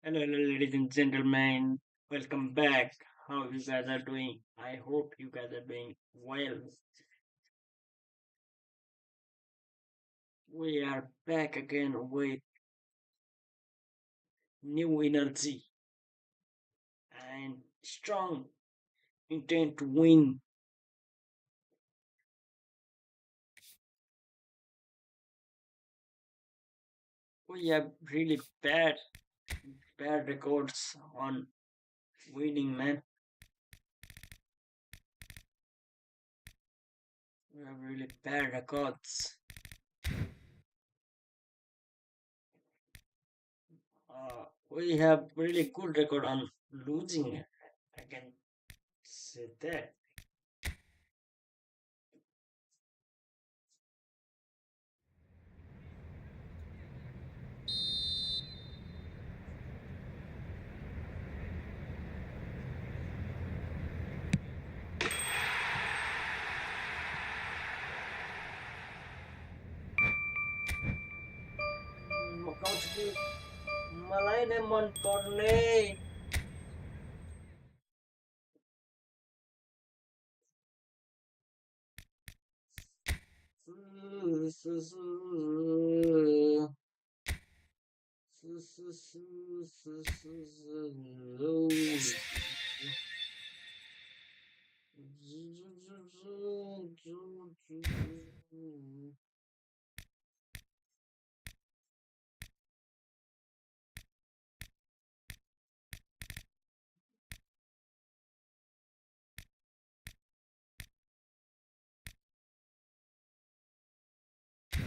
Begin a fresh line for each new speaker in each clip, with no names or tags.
Hello, ladies and gentlemen. Welcome back. How you guys are doing? I hope you guys are doing well. We are back again with new energy and strong intent to win. We have really bad records on winning, man. We have really bad records. We have really good record on losing. I can say that. Coach, मलाई नै मन पर्ने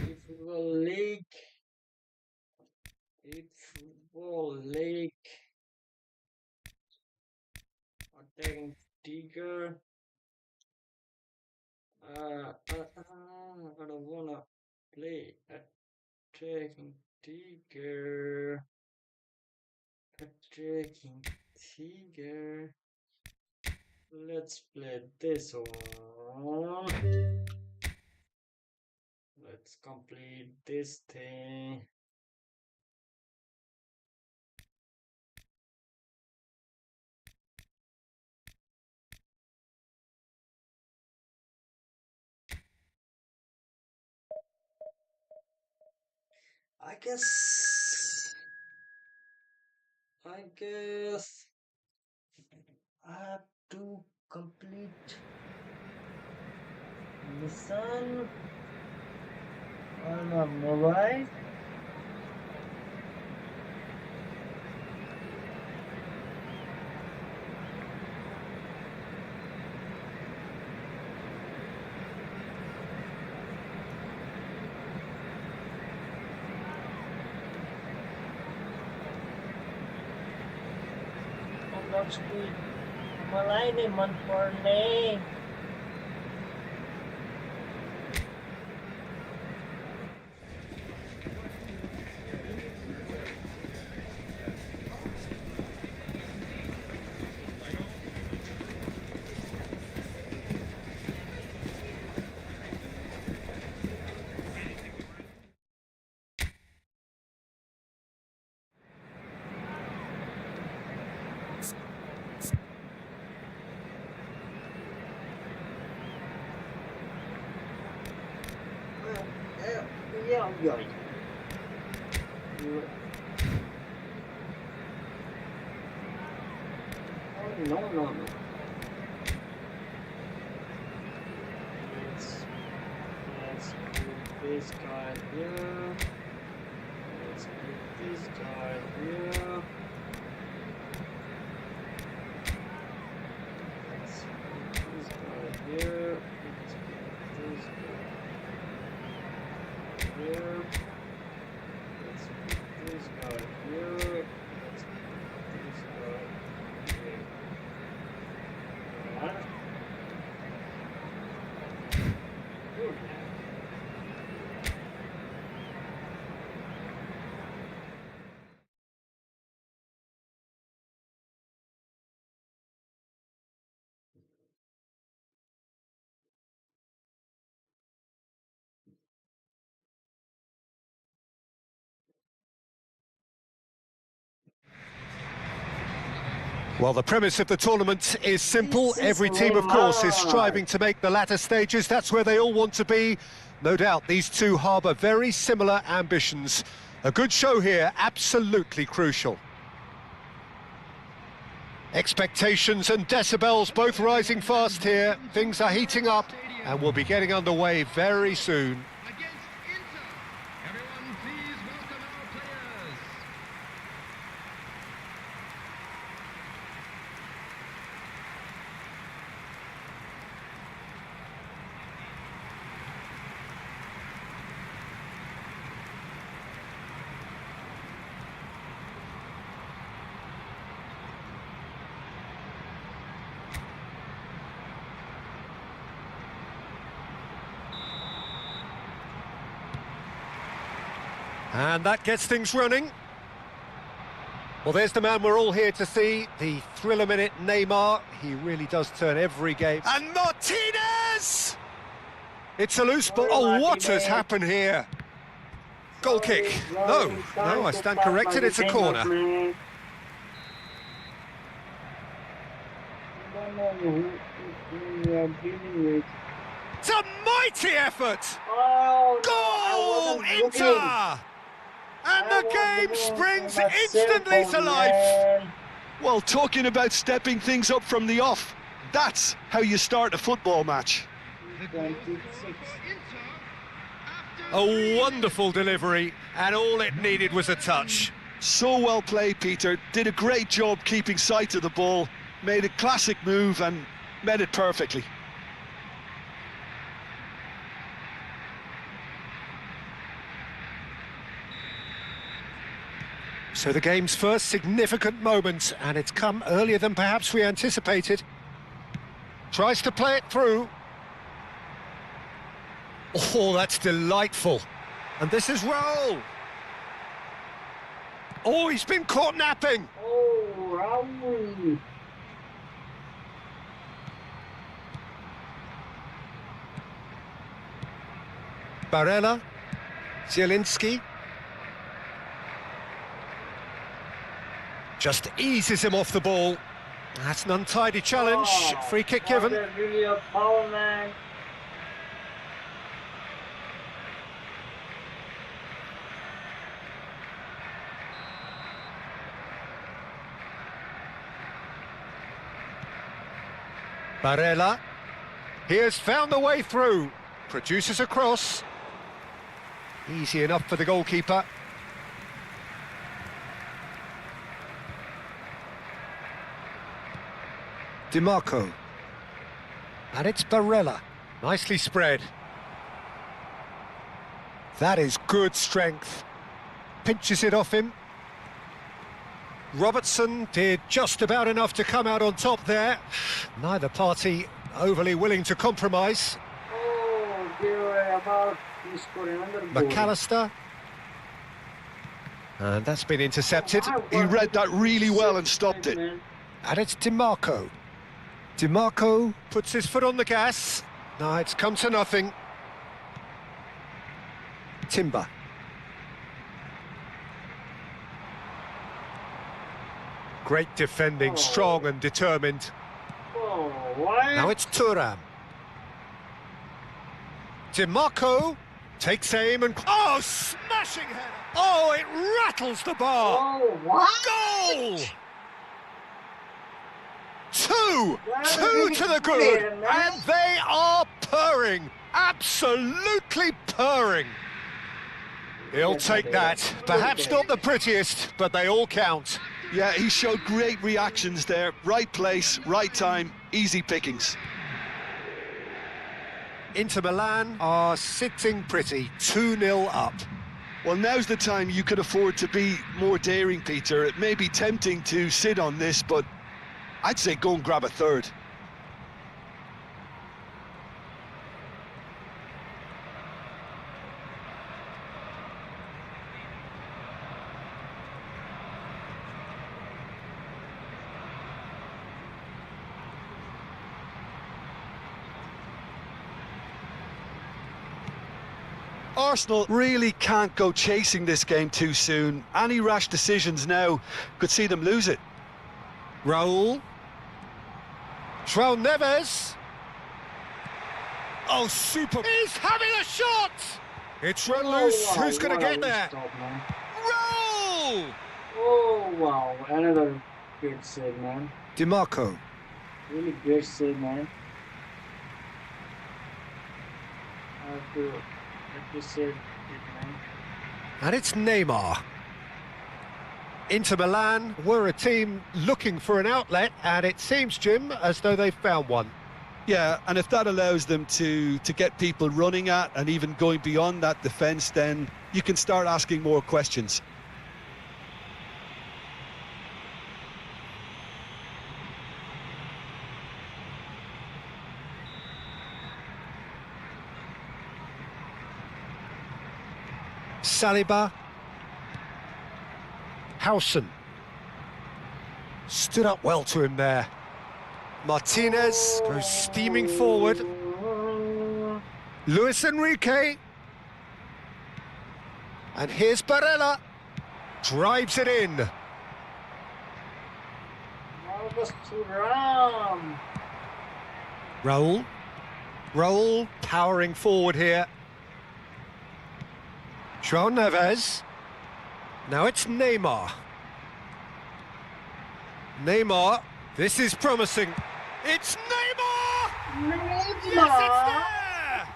Efootball League, Efootball League, attacking Tiger. I don't wanna play attacking Tiger. Attacking Tiger. Let's play this one. Let's complete this thing. I guess I guess I have to complete mission on my mobile. Obviously, मलाई नै मन पर्ने Yeah, yeah. Oh, no, no, no. Let's put this guy here. Let's put this guy here. Let's put this guy here. Let's put this guy here. Let's put this guy here. Let's put this guy here. Good.
Well, the premise of the tournament is simple. Every team, of course, is striving to make the latter stages. That's where they all want to be. No doubt these two harbour very similar ambitions. A good show here, absolutely crucial. Expectations and decibels both rising fast here. Things are heating up and we'll be getting underway very soon.
Everyone, please welcome our players.
And that gets things running. Well, there's the man we're all here to see, the thriller-minute Neymar. He really does turn every game. And Martinez! It's a loose ball. Oh, what has happened here? Goal kick. No, I stand corrected, it's a corner. It's a mighty effort! Goal! Inter! And the game springs instantly to life.
Well, talking about stepping things up from the off, that's how you start a football match.
A wonderful delivery, and all it needed was a touch.
So well played, Peter. Did a great job keeping sight of the ball, made a classic move and met it perfectly.
So the game's first significant moment, and it's come earlier than perhaps we anticipated. Tries to play it through. Oh, that's delightful. And this is Raul. Oh, he's been caught napping.
Oh, Raul.
Barella. Zielinski. Just eases him off the ball. That's an untidy challenge. Free kick given.
Really a foul, man.
Barella. He has found the way through. Produces a cross. Easy enough for the goalkeeper. DiMarco. And it's Barella. Nicely spread. That is good strength. Pinches it off him. Robertson did just about enough to come out on top there. Neither party overly willing to compromise.
Oh, he scored another goal.
McAllister. And that's been intercepted.
He read that really well and stopped it.
And it's DiMarco. DiMarco puts his foot on the gas. No, it's come to nothing. Timber. Great defending, strong and determined.
Oh, what?
Now it's Thuram. DiMarco takes aim and... Oh, smashing header! Oh, it rattles the bar!
Oh, what?
Goal! Two to the good, and they are purring, absolutely purring. He'll take that. Perhaps not the prettiest, but they all count.
Yeah, he showed great reactions there. Right place, right time, easy pickings.
Inter Milan are sitting pretty, 2-0 up.
Well, now's the time you could afford to be more daring, Peter. It may be tempting to sit on this, but I'd say go and grab a third. Arsenal really can't go chasing this game too soon. Any rash decisions now could see them lose it.
Raul. João Neves. Oh, super. He's having a shot! It's run loose.
wow,
Who's going to
what a
get there?
stop, man.
Raul!
Oh, wow. Another great save, man.
DiMarco.
Really great save, man. I have to save it, man.
And it's Neymar. Inter Milan were a team looking for an outlet, and it seems, Jim, as though they've found one.
Yeah, and if that allows them to get people running at and even going beyond that defence, then you can start asking more questions.
Saliba. Howson. Stood up well to him there. Martinez goes steaming forward. Luis Enrique. And here's Barella. Drives it in.
Marcus Thuram.
Raul. Raul powering forward here. João Neves. Now it's Neymar. Neymar. This is promising. It's Neymar! Yes, it's there!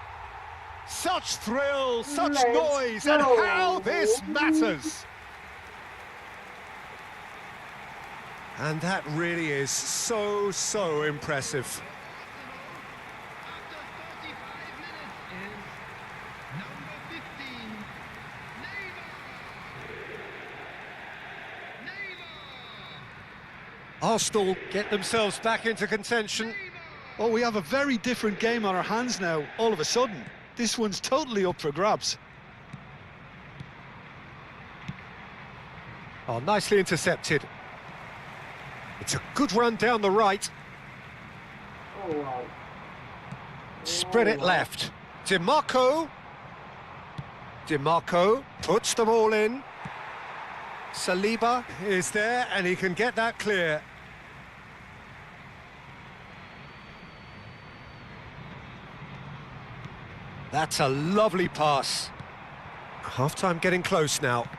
Such thrill, such noise, and how this matters. And that really is so, so impressive.
After 45 minutes is number 15, Neymar.
Arsenal get themselves back into contention.
Oh, we have a very different game on our hands now, all of a sudden. This one's totally up for grabs.
Oh, nicely intercepted. It's a good run down the right.
Oh, wow.
Spread it
wow.
left. DiMarco. DiMarco puts them all in. Saliba is there and he can get that clear. That's a lovely pass. Half-time getting close now.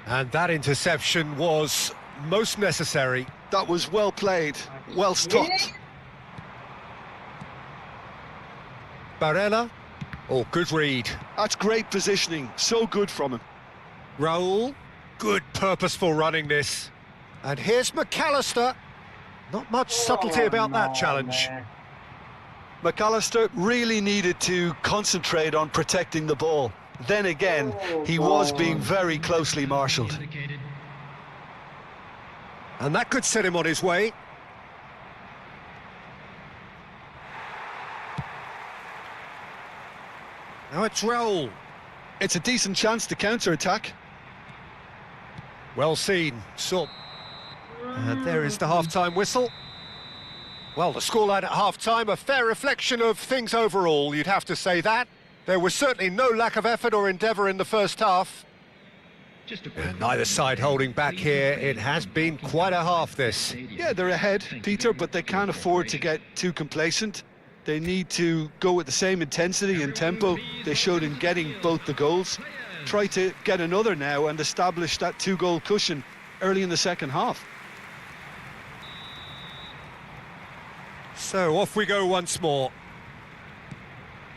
And that interception was most necessary.
That was well played, well stopped.
Barella. Oh, good read.
That's great positioning, so good from him.
Raul. Good purposeful running this. And here's McAllister. Not much subtlety about that challenge.
Man.
McAllister really needed to concentrate on protecting the ball. Then again, he was being very closely marshalled.
Indicated.
And that could set him on his way. Now it's Raul.
It's a decent chance to counter-attack.
Well seen. So, and there is the half-time whistle. Well, the scoreline at half-time, a fair reflection of things overall, you'd have to say that. There was certainly no lack of effort or endeavour in the first half.
Just a quick
Neither side holding back here. It has been quite a half, this.
Yeah, they're ahead, Peter, but they can't afford to get too complacent. They need to go with the same intensity and tempo they showed in getting both the goals. Try to get another now and establish that two-goal cushion early in the second half.
So off we go once more.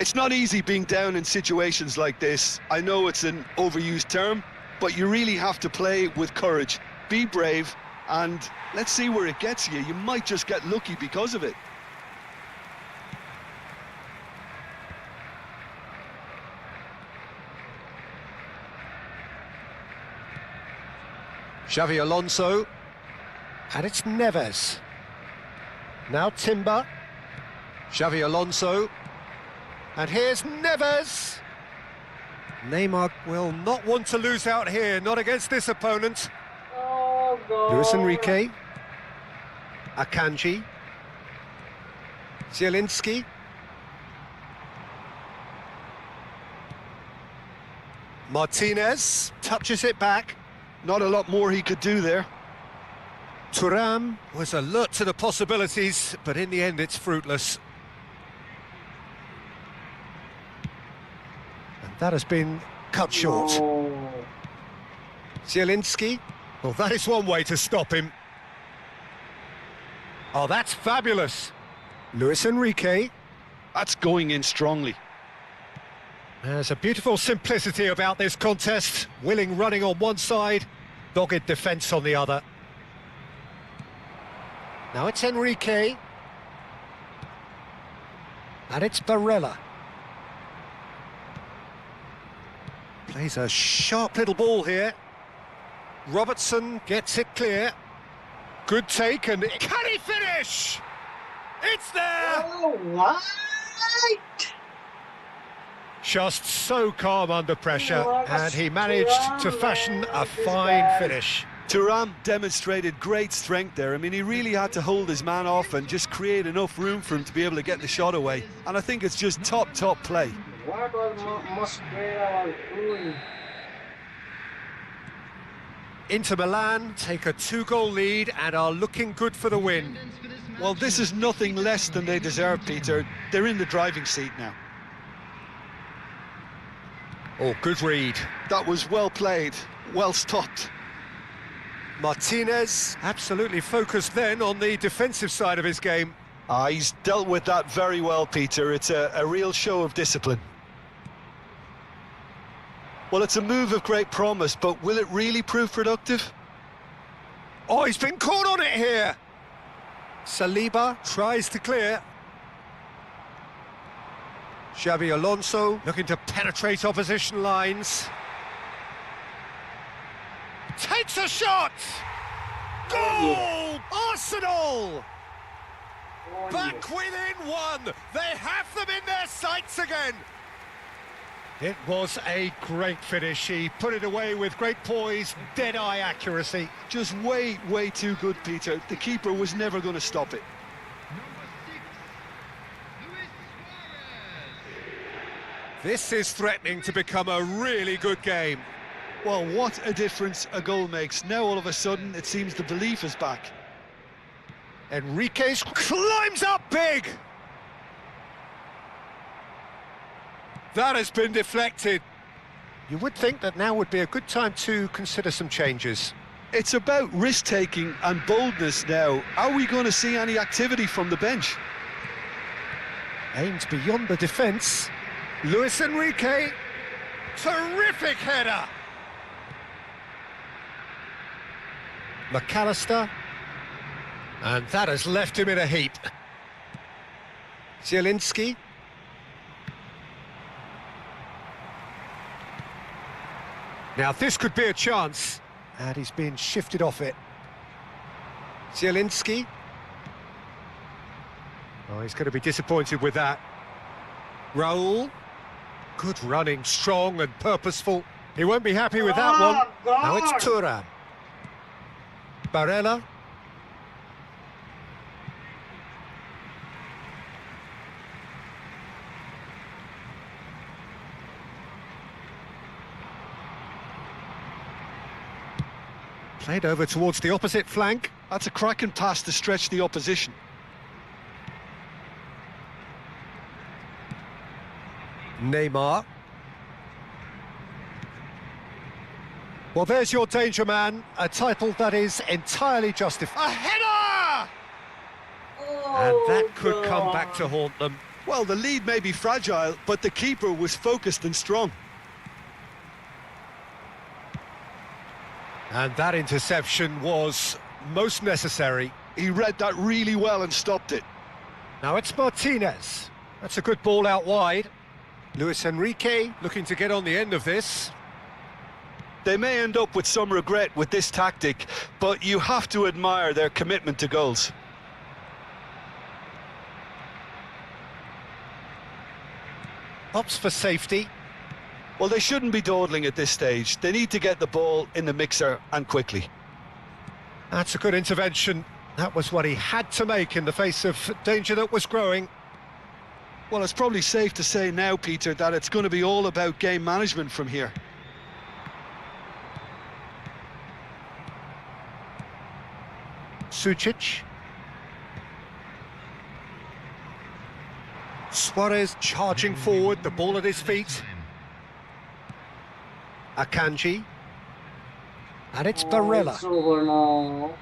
It's not easy being down in situations like this. I know it's an overused term, but you really have to play with courage. Be brave, and let's see where it gets you. You might just get lucky because of it.
Xavi Alonso. And it's Neves. Now Timber. Xavi Alonso. And here's Neves. Neymar will not want to lose out here, not against this opponent.
Oh, God.
Luis Enrique. Akanji. Zielinski. Martinez touches it back.
Not a lot more he could do there.
Thuram was alert to the possibilities, but in the end it's fruitless. And that has been cut short.
Oh.
Zielinski. Well, that is one way to stop him. Oh, that's fabulous. Luis Enrique.
That's going in strongly.
There's a beautiful simplicity about this contest. Willing running on one side, dogged defence on the other. Now it's Enrique. And it's Barella. Plays a sharp little ball here. Robertson gets it clear. Good take, and can he finish? It's there!
Oh, what?
Just so calm under pressure,
Oh,
and he managed to fashion a fine finish.
Thuram demonstrated great strength there. I mean, he really had to hold his man off and just create enough room for him to be able to get the shot away. And I think it's just top play.
What was Mosquera doing?
Inter Milan take a 2-goal lead and are looking good for the win.
Well, this is nothing less than they deserve, Peter. They're in the driving seat now.
Oh, good read.
That was well played, well stopped.
Martinez absolutely focused then on the defensive side of his game.
He's dealt with that very well, Peter. It's a real show of discipline. Well, it's a move of great promise, but will it really prove productive?
Oh, he's been caught on it here. Saliba tries to clear. Xabi Alonso looking to penetrate opposition lines. Takes a shot! Goal! Arsenal!
Oh,
Back within one! They have them in their sights again! It was a great finish. He put it away with great poise, dead-eye accuracy.
Just way too good, Peter. The keeper was never going to stop it.
This is threatening to become a really good game.
Well, what a difference a goal makes. Now all of a sudden it seems the belief is back.
Enriquez climbs up big! That has been deflected. You would think that now would be a good time to consider some changes.
It's about risk-taking and boldness now. Are we going to see any activity from the bench?
Aimed beyond the defence. Luis Enrique. Terrific header. McAllister. And that has left him in a heap. Zielinski. Now this could be a chance, and he's been shifted off it. Zielinski. Oh, he's going to be disappointed with that. Raul. Good running, strong and purposeful. He won't be happy with that one.
God.
Now it's Thuram. Barella. Played over towards the opposite flank.
That's a cracking pass to stretch the opposition.
Neymar. Well, there's your danger man, a title that is entirely justified. A header! And that could come back to haunt them.
Well, the lead may be fragile, but the keeper was focused and strong.
And that interception was most necessary.
He read that really well and stopped it.
Now it's Martinez. That's a good ball out wide. Luis Enrique looking to get on the end of this.
They may end up with some regret with this tactic, but you have to admire their commitment to goals.
Opts for safety.
Well, they shouldn't be dawdling at this stage. They need to get the ball in the mixer and quickly.
That's a good intervention. That was what he had to make in the face of danger that was growing.
Well, it's probably safe to say now, Peter, that it's going to be all about game management from here.
Sucic. Suarez charging forward, the ball at his feet. Akanji. And it's Barella.
It's over now.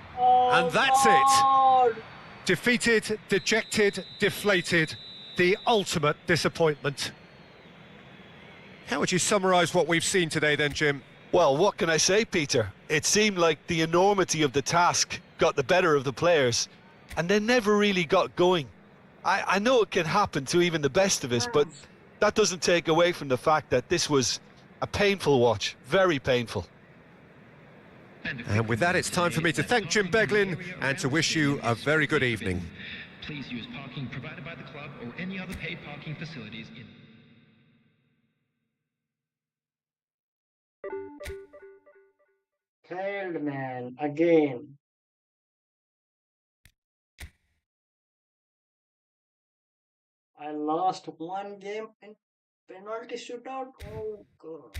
And that's it. Defeated, dejected, deflated. The ultimate disappointment. How would you summarise what we've seen today then, Jim?
Well, what can I say, Peter? It seemed like the enormity of the task got the better of the players, and they never really got going. I know it can happen to even the best of us, but that doesn't take away from the fact that this was a painful watch, very painful.
And with that, it's time for me to thank Jim Beglin and to wish you a very good evening.
Please use parking provided by the club or any other paid parking facilities in...
Failed, man, again. I lost one game in penalty shootout. Oh god.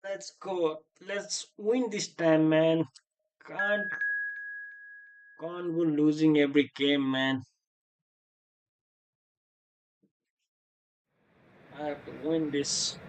Let's go. Let's win this time, man. Can't can't go losing every game, man. I have to win this.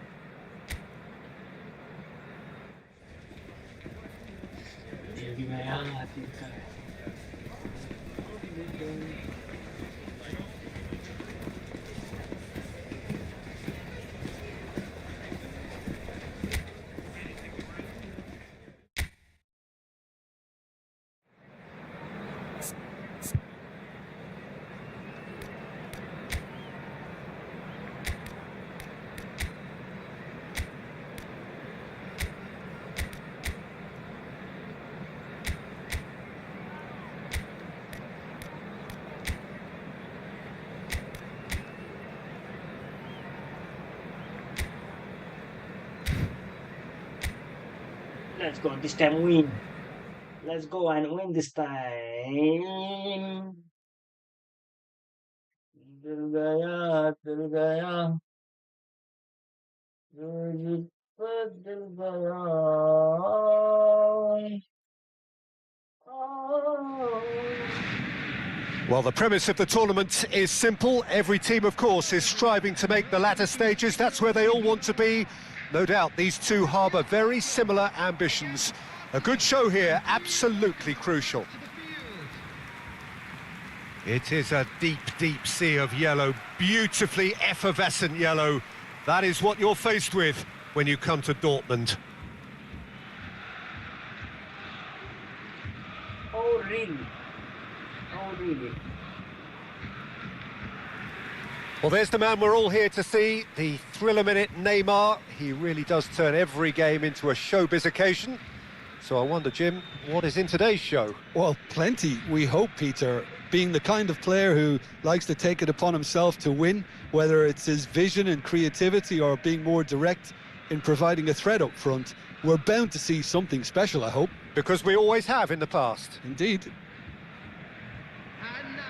Let's go this time win. Let's go and win this time. दिल गया दिल गया दिल गया
Well, the premise of the tournament is simple. Every team, of course, is striving to make the latter stages. That's where they all want to be. No doubt these two harbour very similar ambitions. A good show here, absolutely crucial. It is a deep, deep sea of yellow, beautifully effervescent yellow. That is what you're faced with when you come to Dortmund.
Oh, really? Oh, really?
Well, there's the man we're all here to see, the thriller-minute Neymar. He really does turn every game into a showbiz occasion. So I wonder, Jim, what is in today's show?
Well, plenty, we hope, Peter. Being the kind of player who likes to take it upon himself to win, whether it's his vision and creativity or being more direct in providing a threat up front, we're bound to see something special, I hope.
Because we always have in the past.
Indeed.
And now,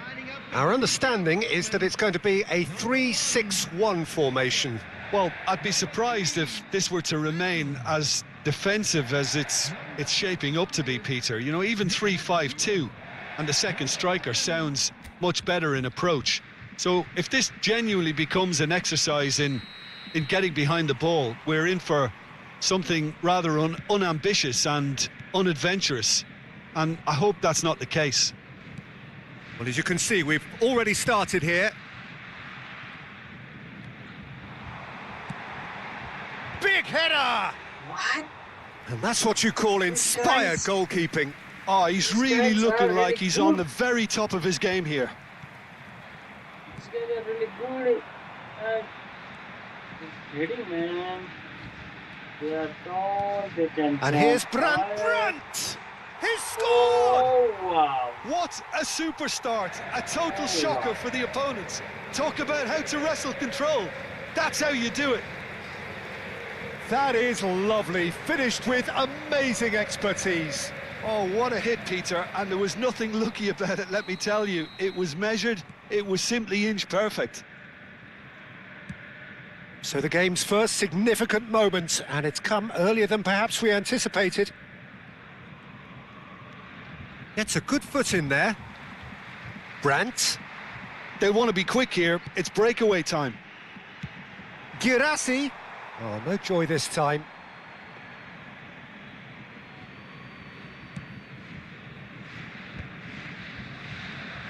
lining up.
Our understanding is that it's going to be a 3-6-1 formation.
Well, I'd be surprised if this were to remain as defensive as it's shaping up to be, Peter. You know, even 3-5-2 and the second striker sounds much better in approach. So if this genuinely becomes an exercise in getting behind the ball, we're in for something rather unambitious and unadventurous. And I hope that's not the case.
Well, as you can see, we've already started here. Big header!
What?
And that's what you call inspired
Guys.
goalkeeping.
Oh, he's really
guys are
looking like
really
he's
good.
on the very top of his game here.
These guys are really good. He's hitting, man. They are tall, they can
And
jump
here's
high.
Brandt! He's scored!
Oh, wow.
What a super start. A total shocker for the opponents. Talk about how to wrestle control. That's how you do it.
That is lovely, finished with amazing expertise.
Oh, what a hit, Peter. And there was nothing lucky about it, let me tell you. It was measured. It was simply inch perfect.
So the game's first significant moment, and it's come earlier than perhaps we anticipated. Gets a good foot in there. Brandt.
They want to be quick here. It's breakaway time.
Girassi. Oh, no joy this time.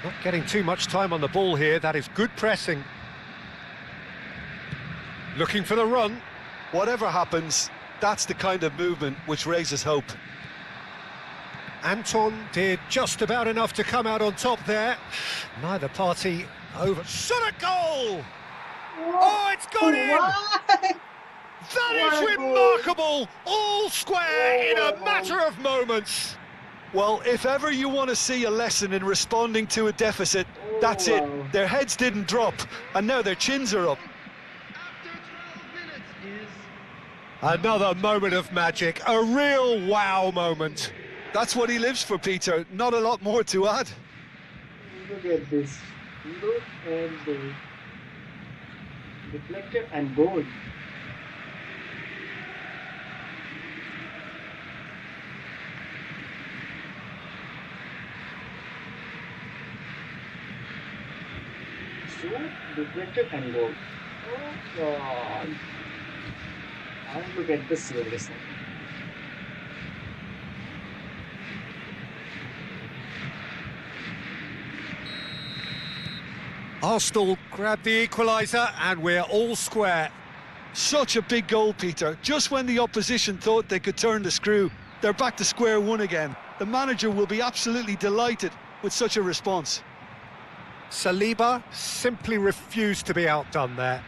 Not getting too much time on the ball here. That is good pressing. Looking for the run.
Whatever happens, that's the kind of movement which raises hope.
Anton did just about enough to come out on top there. Neither party over. Shot a goal! Oh, it's gone in!
What?
That is
What a goal.
remarkable! All square in a matter of moments.
Well, if ever you want to see a lesson in responding to a deficit, that's
wow.
it. Their heads didn't drop, and now their chins are up.
After 12 minutes is...
Another moment of magic, a real wow moment.
That's what he lives for, Peter. Not a lot more to add.
Look at this. Look at the deflected and goal. Shoot, deflected and goal. Oh God. And look at the seriousness.
Arsenal grabbed the equaliser and we're all square.
Such a big goal, Peter. Just when the opposition thought they could turn the screw, they're back to square one again. The manager will be absolutely delighted with such a response.
Saliba simply refused to be outdone there.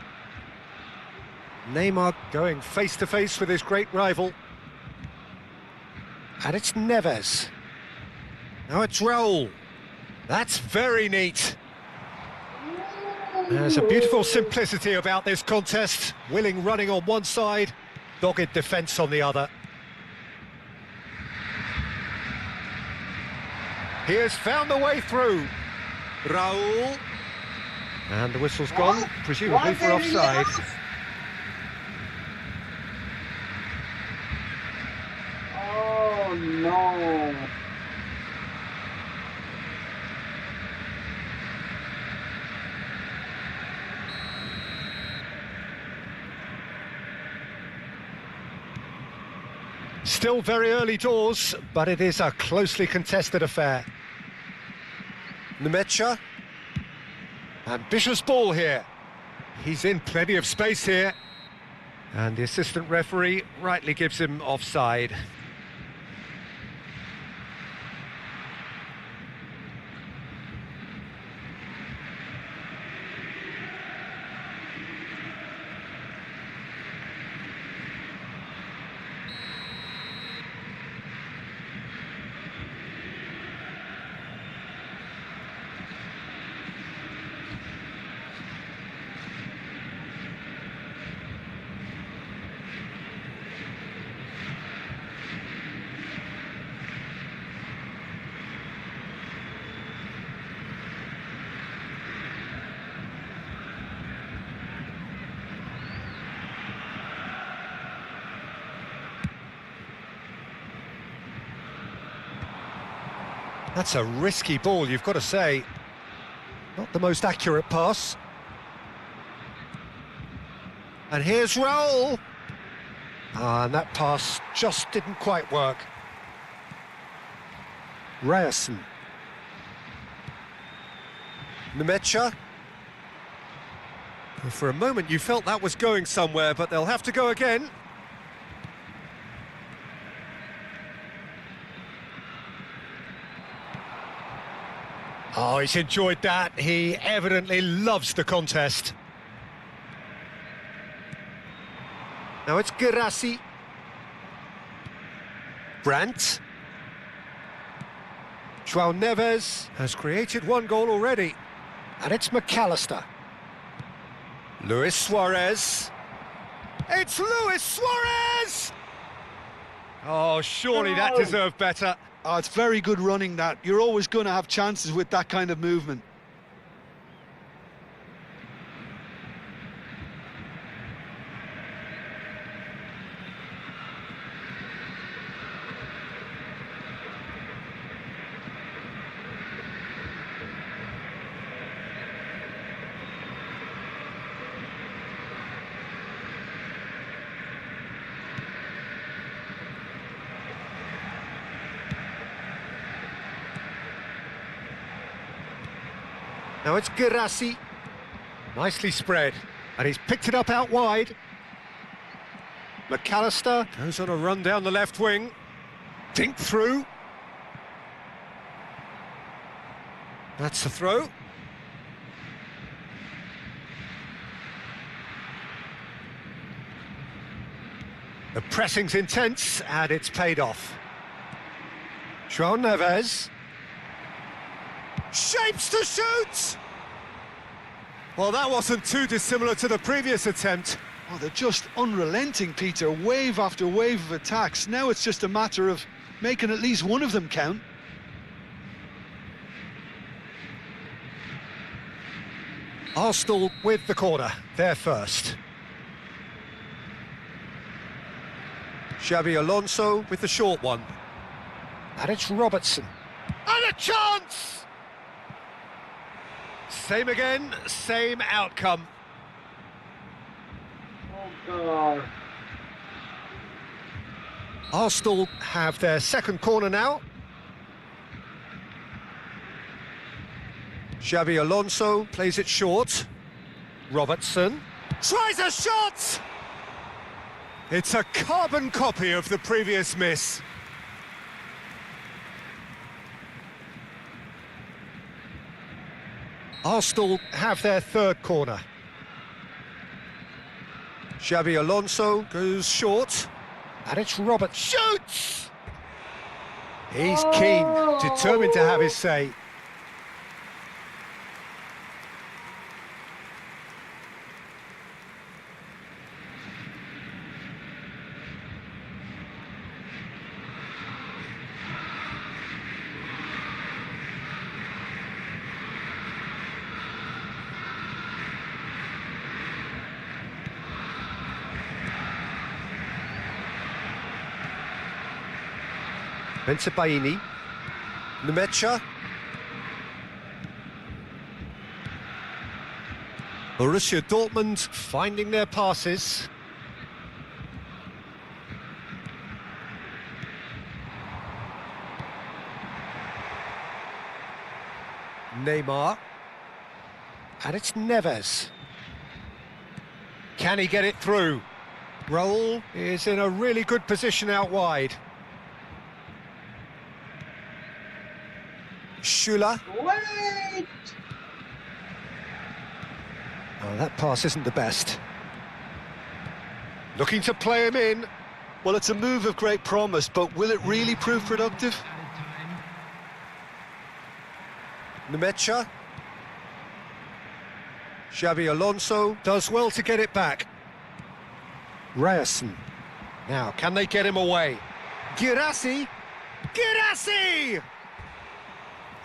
Neymar going face-to-face with his great rival. And it's Neves. Now it's Raul. That's very neat. There's a beautiful simplicity about this contest. Willing running on one side, dogged defence on the other. He has found the way through. Raul. And the whistle's gone, presumably for offside.
Oh no.
Still very early doors, but it is a closely contested affair. Nemecha. Ambitious ball here. He's in plenty of space here. And the assistant referee rightly gives him offside. That's a risky ball, you've got to say. Not the most accurate pass. And here's Raul. And that pass just didn't quite work. Ryerson. Nemecha. For a moment you felt that was going somewhere, but they'll have to go again. Oh, he's enjoyed that. He evidently loves the contest. Now it's Girassi. Brandt. João Neves has created one goal already. And it's McAllister. Luis Suarez. It's Luis Suarez! Oh, surely that deserved better.
Oh, it's very good running, that. You're always going to have chances with that kind of movement.
Now it's Girassi. Nicely spread. And he's picked it up out wide. McAllister goes on a run down the left wing. Dink through. That's the throw. The pressing's intense and it's paid off. João Neves. Shapes to shoot! Well, that wasn't too dissimilar to the previous attempt.
Oh, they're just unrelenting, Peter. Wave after wave of attacks. Now it's just a matter of making at least one of them count.
Arsenal with the corner. They're first. Xabi Alonso with the short one. And it's Robertson. And a chance! Same again, same outcome.
Oh, God.
Arsenal have their second corner now. Xabi Alonso plays it short. Robertson tries a shot! It's a carbon copy of the previous miss. Arsenal have their third corner. Xabi Alonso goes short. And it's Robert. Shoots! He's keen, determined to have his say. Bensebaini. Nemecha. Borussia Dortmund finding their passes. Neymar. And it's Neves. Can he get it through? Raul is in a really good position out wide. Schüller.
Wait!
Oh, that pass isn't the best. Looking to play him in.
Well, it's a move of great promise, but will it really prove productive?
Nemecha. Xabi Alonso does well to get it back. Ryerson. Now, can they get him away? Girassi. Girassi!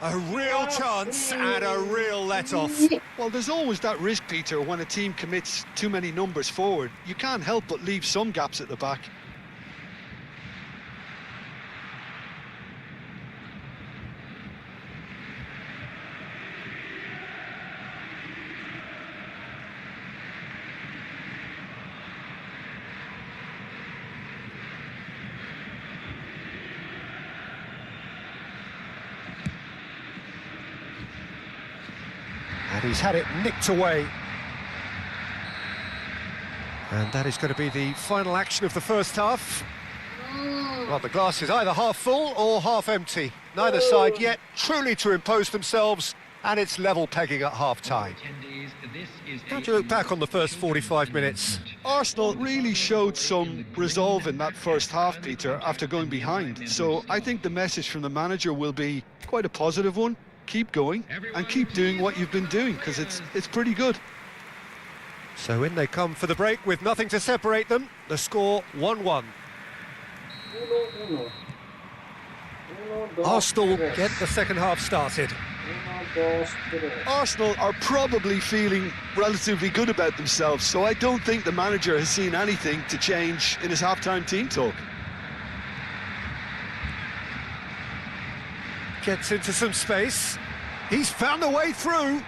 A real chance and a real let-off.
Well, there's always that risk, Peter, when a team commits too many numbers forward. You can't help but leave some gaps at the back.
And he's had it nicked away. And that is going to be the final action of the first half. Well, the glass is either half full or half empty. Neither side yet truly to impose themselves, and it's level pegging at half-time. How do you look back on the first 45 minutes?
Arsenal really showed some resolve in that first half, Peter, after going behind. So I think the message from the manager will be quite a positive one. Keep going and keep doing what you've been doing, because it's pretty good.
So in they come for the break with nothing to separate them. The score 1-1. Arsenal get the second half started.
Arsenal are probably feeling relatively good about themselves, so I don't think the manager has seen anything to change in his half-time team talk.
Gets into some space. He's found a way through.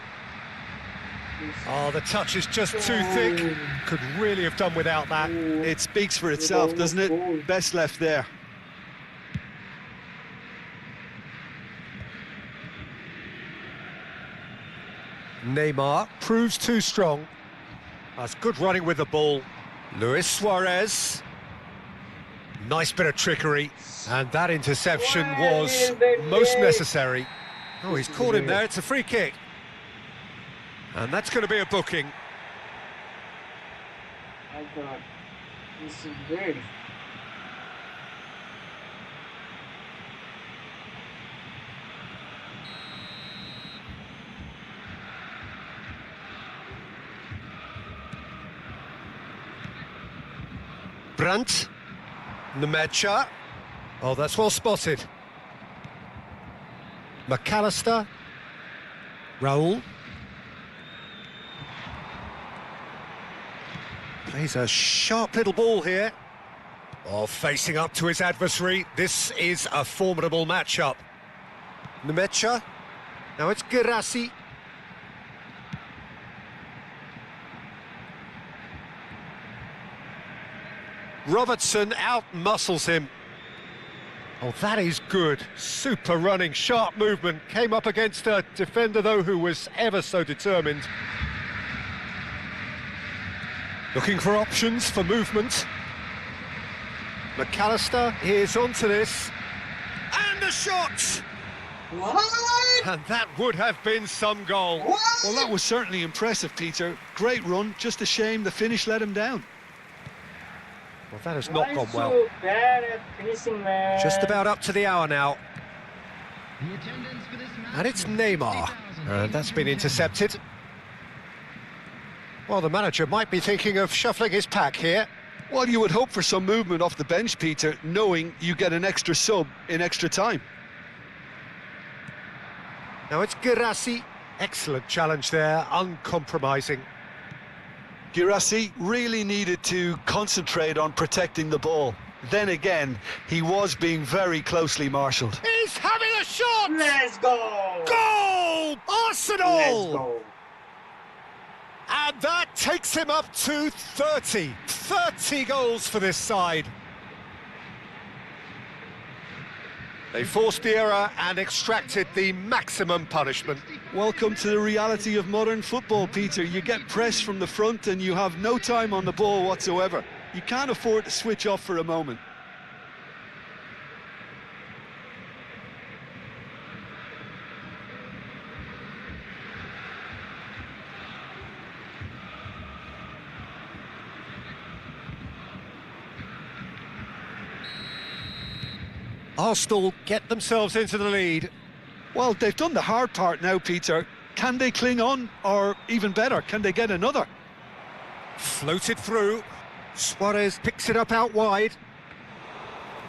Oh, the touch is just too thick. Could really have done without that.
It speaks for itself, doesn't it? Best left there.
Neymar proves too strong. That's good running with the ball. Luis Suarez. Nice bit of trickery. And that interception was most necessary. Oh, he's caught him there. It's a free kick. And that's going to be a booking.
Oh God, this is great.
Brandt. Nemecha. Oh, that's well spotted. McAllister. Raul. Plays a sharp little ball here. Oh, facing up to his adversary. This is a formidable matchup. Nemecha. Now it's Girassi. Robertson out-muscles him. Oh, that is good. Super running, sharp movement. Came up against a defender, though, who was ever so determined. Looking for options for movement. McAllister is onto this. And a shot!
What?
And that would have been some goal.
What?
Well, that was certainly impressive, Peter. Great run, just a shame the finish let him down.
Well, that has not gone well.
So bad at finishing, man.
Just about up to the hour now. And it's Neymar. And that's been intercepted. Well, the manager might be thinking of shuffling his pack here.
Well, you would hope for some movement off the bench, Peter, knowing you get an extra sub in extra time.
Now it's Girassi. Excellent challenge there, uncompromising.
Girassi really needed to concentrate on protecting the ball. Then again, he was being very closely marshalled.
He's having a shot!
Let's go!
Goal! Arsenal!
Let's go!
And that takes him up to 30. 30 goals for this side. They forced the error and extracted the maximum punishment.
Welcome to the reality of modern football, Peter. You get pressed from the front and you have no time on the ball whatsoever. You can't afford to switch off for a moment.
Arsenal get themselves into the lead.
Well, they've done the hard part now, Peter. Can they cling on, or even better, can they get another?
Floated through. Suarez picks it up out wide.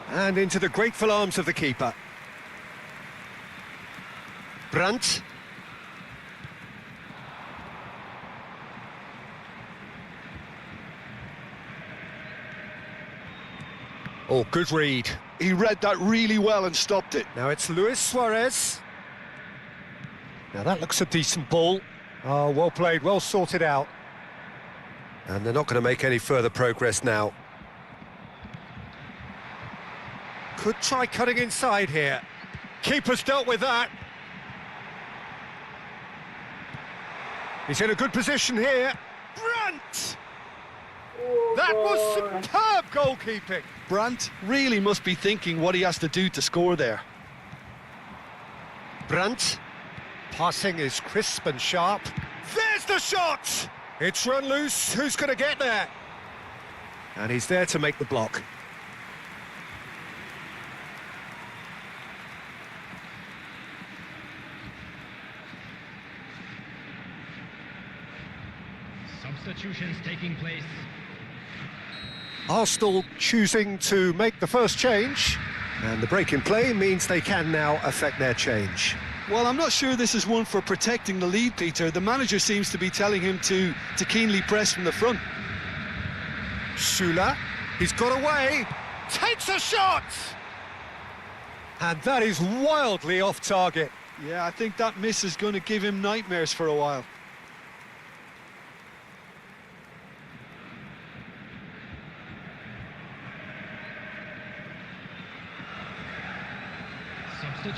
And into the grateful arms of the keeper. Brandt. Oh, good read.
He read that really well and stopped it.
Now it's Luis Suarez. Now that looks a decent ball. Oh, well played, well sorted out. And they're not going to make any further progress now. Could try cutting inside here. Keeper's dealt with that. He's in a good position here. Brandt!
Oh,
That was
God.
superb goalkeeping.
Brandt really must be thinking what he has to do to score there.
Brandt. Passing is crisp and sharp. There's the shot! It's run loose. Who's going to get there? And he's there to make the block.
Substitutions taking place.
Arsenal choosing to make the first change. And the break in play means they can now affect their change.
Well, I'm not sure this is one for protecting the lead, Peter. The manager seems to be telling him to keenly press from the front.
Sula, he's got away, takes a shot! And that is wildly off target.
Yeah, I think that miss is going to give him nightmares for a while.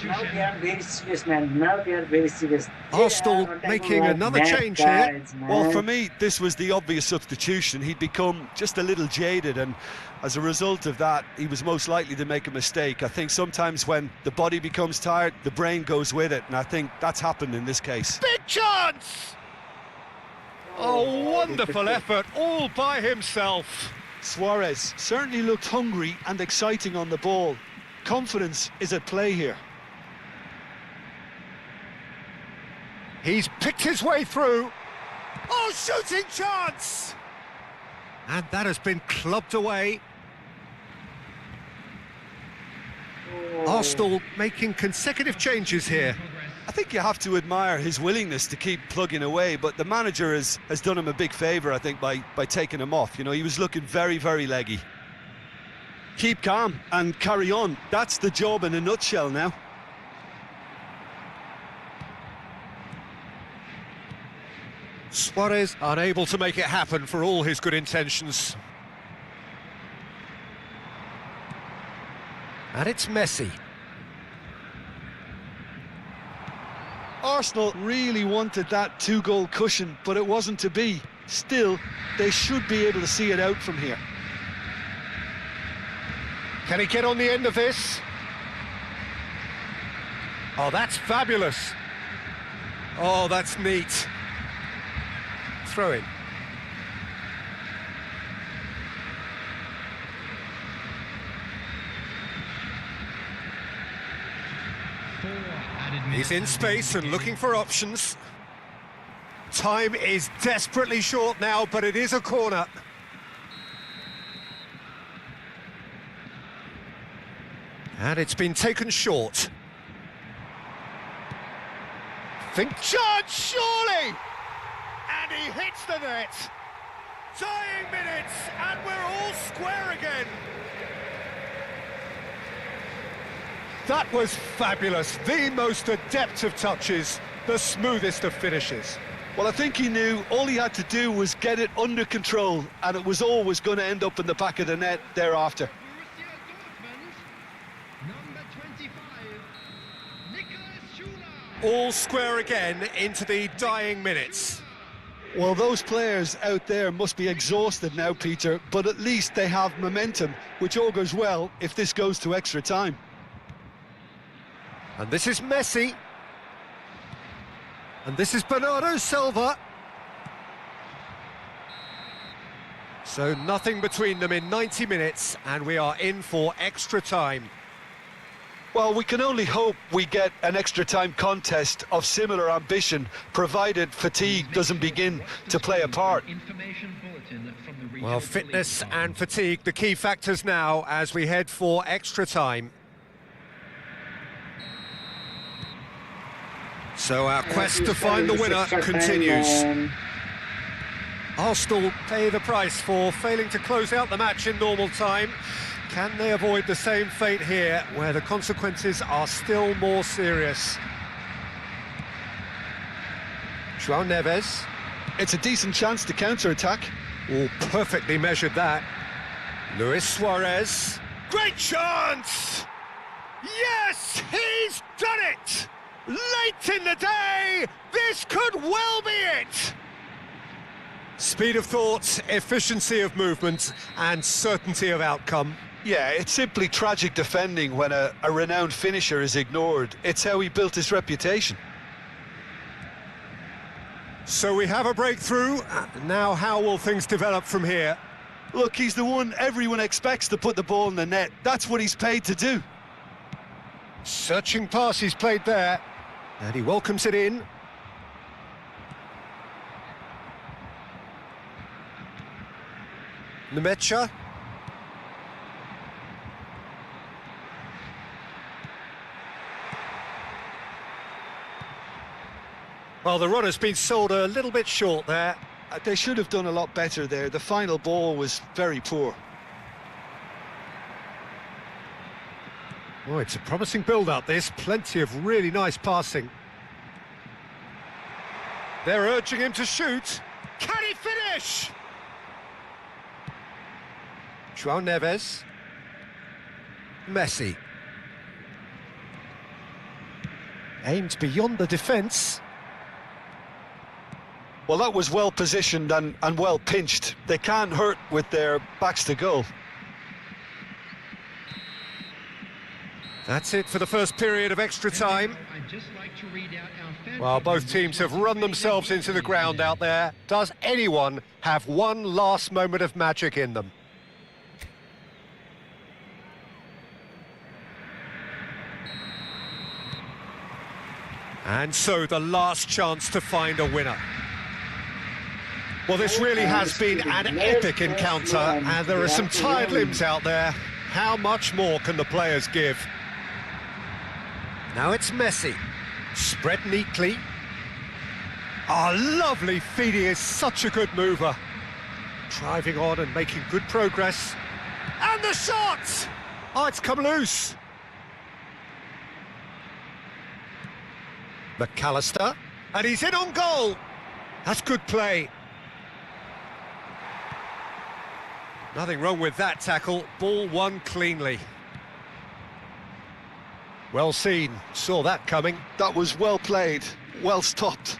Now they are very serious, man. Now they are very serious.
Arsenal
They are
making
like
another
mad
change here.
guys, man.
Well, for me, this was the obvious substitution. He'd become just a little jaded, and as a result of that, he was most likely to make a mistake. I think sometimes when the body becomes tired, the brain goes with it, and I think that's happened in this case.
Big chance! Oh, wonderful effort, all by himself.
Suarez certainly looked hungry and exciting on the ball. Confidence is at play here.
He's picked his way through. Oh, shooting chance! And that has been clubbed away. Arsenal making consecutive changes here.
I think you have to admire his willingness to keep plugging away, but the manager has done him a big favour, I think, by taking him off. You know, he was looking very, very leggy. Keep calm and carry on. That's the job in a nutshell now.
Suarez unable to make it happen for all his good intentions. And it's Messi.
Arsenal really wanted that two-goal cushion, but it wasn't to be. Still, they should be able to see it out from here.
Can he get on the end of this? Oh, that's fabulous. Oh, that's neat. Throw in. He's in space and looking for options. Time is desperately short now, but it is a corner. And it's been taken short. Think charge, surely! And he hits the net. Dying minutes, and we're all square again. That was fabulous. The most adept of touches, the smoothest of finishes.
Well, I think he knew all he had to do was get it under control, and it was always going to end up in the back of the net thereafter.
All square again into the dying minutes.
Well, those players out there must be exhausted now, Peter, but at least they have momentum, which augurs well if this goes to extra time.
And this is Messi. And this is Bernardo Silva. So nothing between them in 90 minutes, and we are in for extra time.
Well, we can only hope we get an extra-time contest of similar ambition, provided fatigue doesn't begin to play a part.
Well, fitness and fatigue, the key factors now as we head for extra time. So our quest to find the winner continues. Arsenal pay the price for failing to close out the match in normal time. Can they avoid the same fate here, where the consequences are still more serious? João Neves.
It's a decent chance to counter-attack.
Oh, perfectly measured that. Luis Suarez. Great chance! Yes, he's done it! Late in the day, this could well be it! Speed of thought, efficiency of movement, and certainty of outcome.
Yeah, it's simply tragic defending when a renowned finisher is ignored. It's how he built his reputation.
So we have a breakthrough. Now how will things develop from here?
Look, he's the one everyone expects to put the ball in the net. That's what he's paid to do.
Searching pass he's played there. And he welcomes it in. Nemecha. Well, the run has been sold a little bit short there.
They should have done a lot better there. The final ball was very poor.
Oh, it's a promising build-up, this. Plenty of really nice passing. They're urging him to shoot. Can he finish? João Neves. Messi. Aimed beyond the defence.
Well, that was well positioned and well pinched. They can't hurt with their backs to goal.
That's it for the first period of extra time. Well, both teams have run themselves into the ground out there. Does anyone have one last moment of magic in them? And so the last chance to find a winner. Well, this really has been an epic encounter, and there are some tired limbs out there. How much more can the players give? Now it's Messi. Spread neatly. Oh, lovely feed. He is such a good mover. Driving on and making good progress. And the shot! Oh, it's come loose. McAllister. And he's in on goal. That's good play. Nothing wrong with that tackle. Ball won cleanly. Well seen. Saw that coming.
That was well played. Well stopped.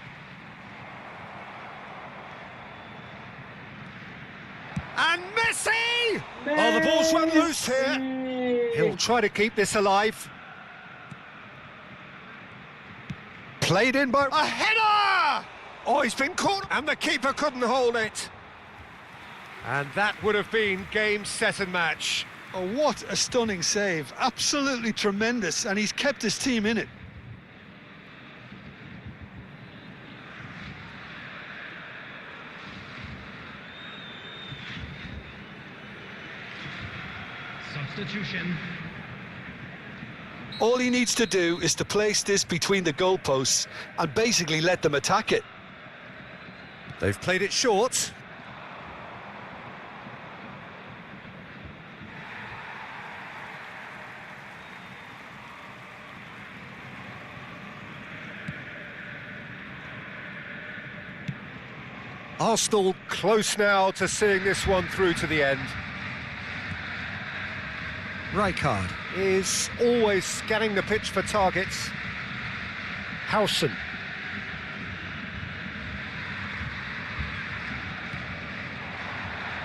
And Messi! Oh, the ball's run loose here. He'll try to keep this alive. Played in by... A header! Oh, he's been caught, and the keeper couldn't hold it. And that would have been game, set and match.
Oh, what a stunning save. Absolutely tremendous, and he's kept his team in it.
Substitution.
All he needs to do is to place this between the goalposts and basically let them attack it.
They've played it short. Arsenal close now to seeing this one through to the end. Rijkaard is always scanning the pitch for targets. Howson.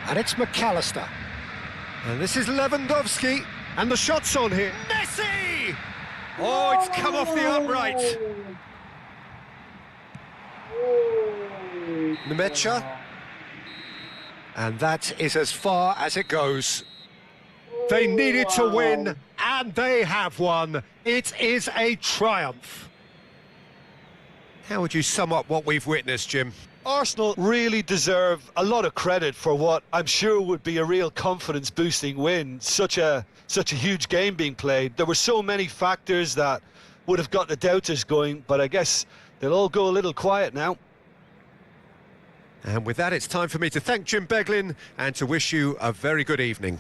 And it's McAllister. And this is Lewandowski. And the shot's on here. Messi! Oh, it's come off the upright. Nemecha. And that is as far as it goes. They needed to win, and they have won. It is a triumph. How would you sum up what we've witnessed, Jim?
Arsenal really deserve a lot of credit for what I'm sure would be a real confidence-boosting win. Such a huge game being played. There were so many factors that would have got the doubters going, but I guess they'll all go a little quiet now.
And with that, it's time for me to thank Jim Beglin and to wish you a very good evening.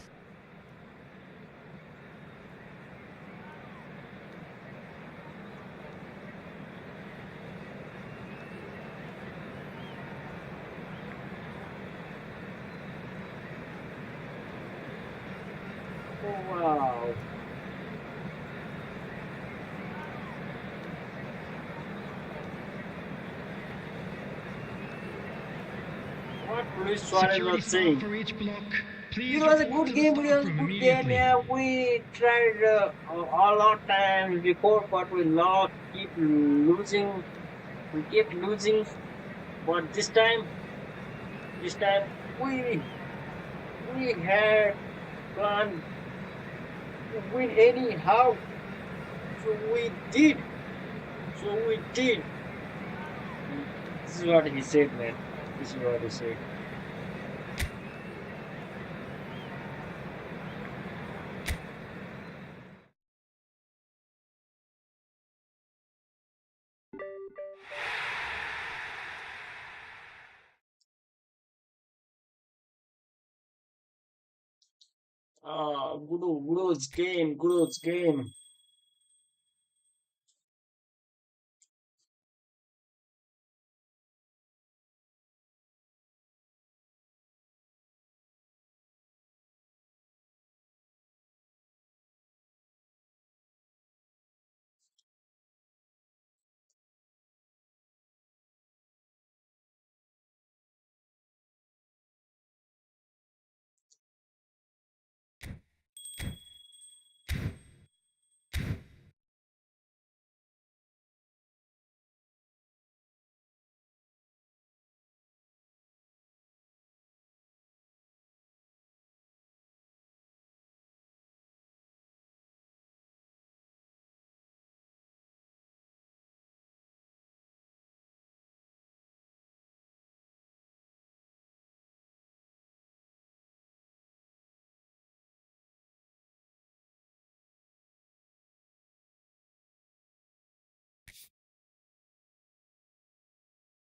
Wow. Luis Suarez
Security
was
staff
saying.
for each block, please
It was a
report
good
to the
game. It
staff
was a
room
good game.
immediately.
Yeah, we tried a lot of times before, but we lost. Keep losing. We kept losing. But this time we had planned to win anyhow. So we did. So we did. This is what he said, man. This is what he said. Goooo's game, Goooo's game.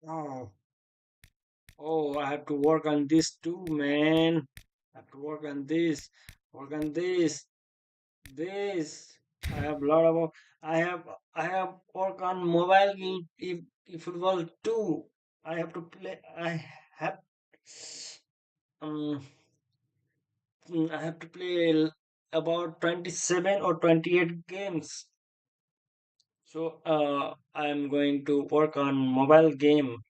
Oh, oh, I have to work on this too, man. I have to work on this. Work on this. This. I have a lot of. I have work on mobile game. If football too. I have to play. I have. Um. I have to play about 27 or 28 games. So I'm going to work on mobile game.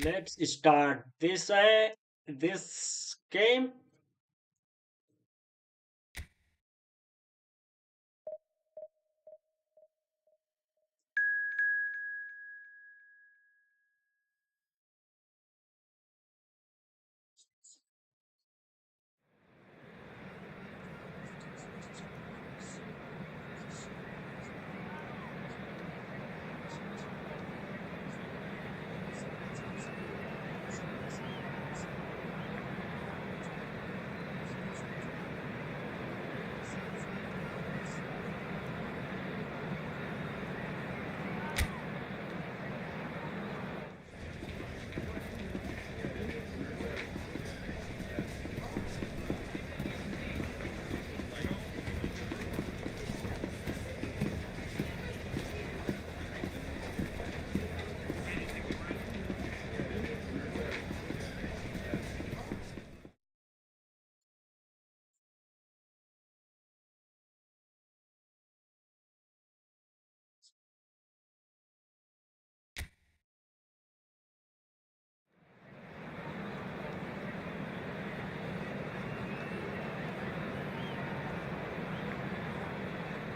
Let's start this game.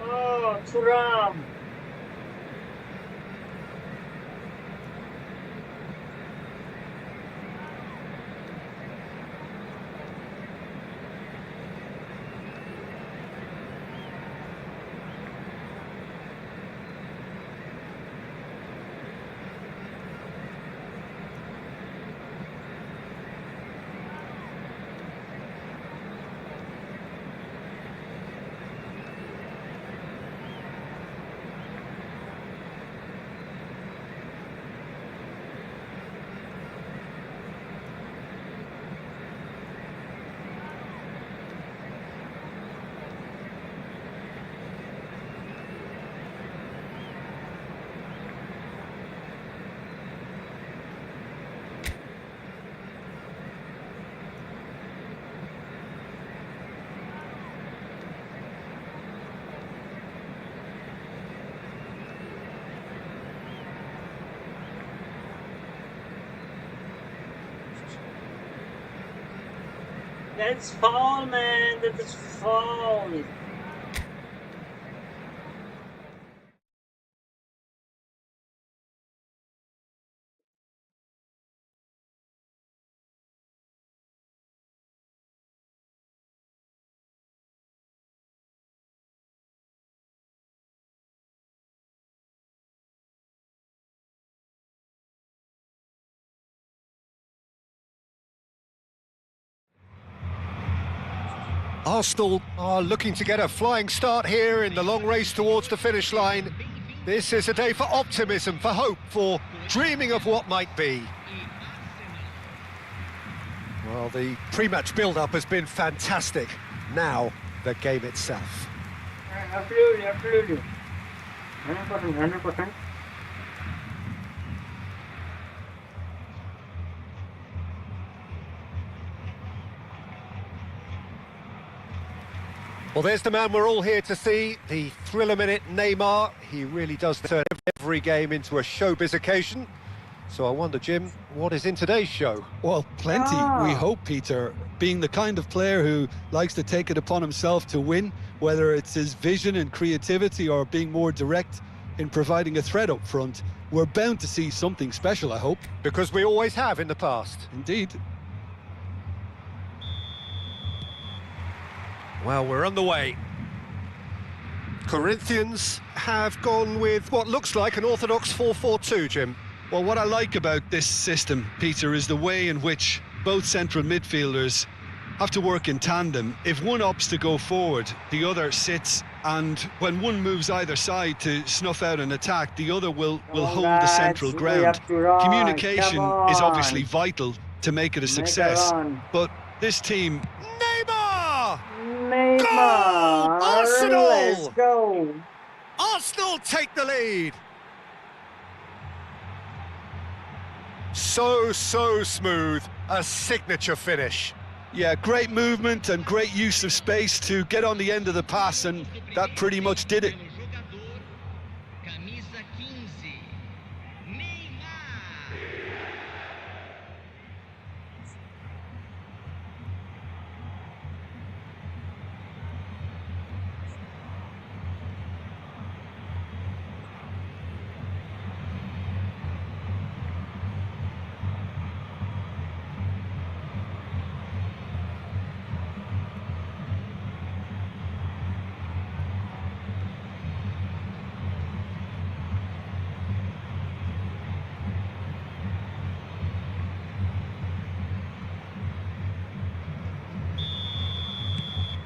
Oh, Thuram. That's foul, man. That is foul.
Arsenal are looking to get a flying start here in the long race towards the finish line. This is a day for optimism, for hope, for dreaming of what might be. Well, the pre-match build-up has been fantastic. Now, the game itself.
Absolutely, absolutely. 100%, 100%.
Well, there's the man we're all here to see, the thriller-minute Neymar. He really does turn every game into a showbiz occasion. So I wonder, Jim, what is in today's show?
Well, plenty, we hope, Peter. Being the kind of player who likes to take it upon himself to win, whether it's his vision and creativity or being more direct in providing a threat up front, we're bound to see something special, I hope.
Because we always have in the past.
Indeed.
Well, we're on the way. Corinthians have gone with what looks like an orthodox 4-4-2, Jim.
Well, what I like about this system, Peter, is the way in which both central midfielders have to work in tandem. If one opts to go forward, the other sits, and when one moves either side to snuff out an attack, the other will hold the central ground. Communication is obviously vital to make it a success, but this team...
Neymar!
Neymar!
Arsenal!
Let's go!
Arsenal take the lead! So smooth, a signature finish.
Yeah, great movement and great use of space to get on the end of the pass, and that pretty much did it.
Camisa 15, Neymar.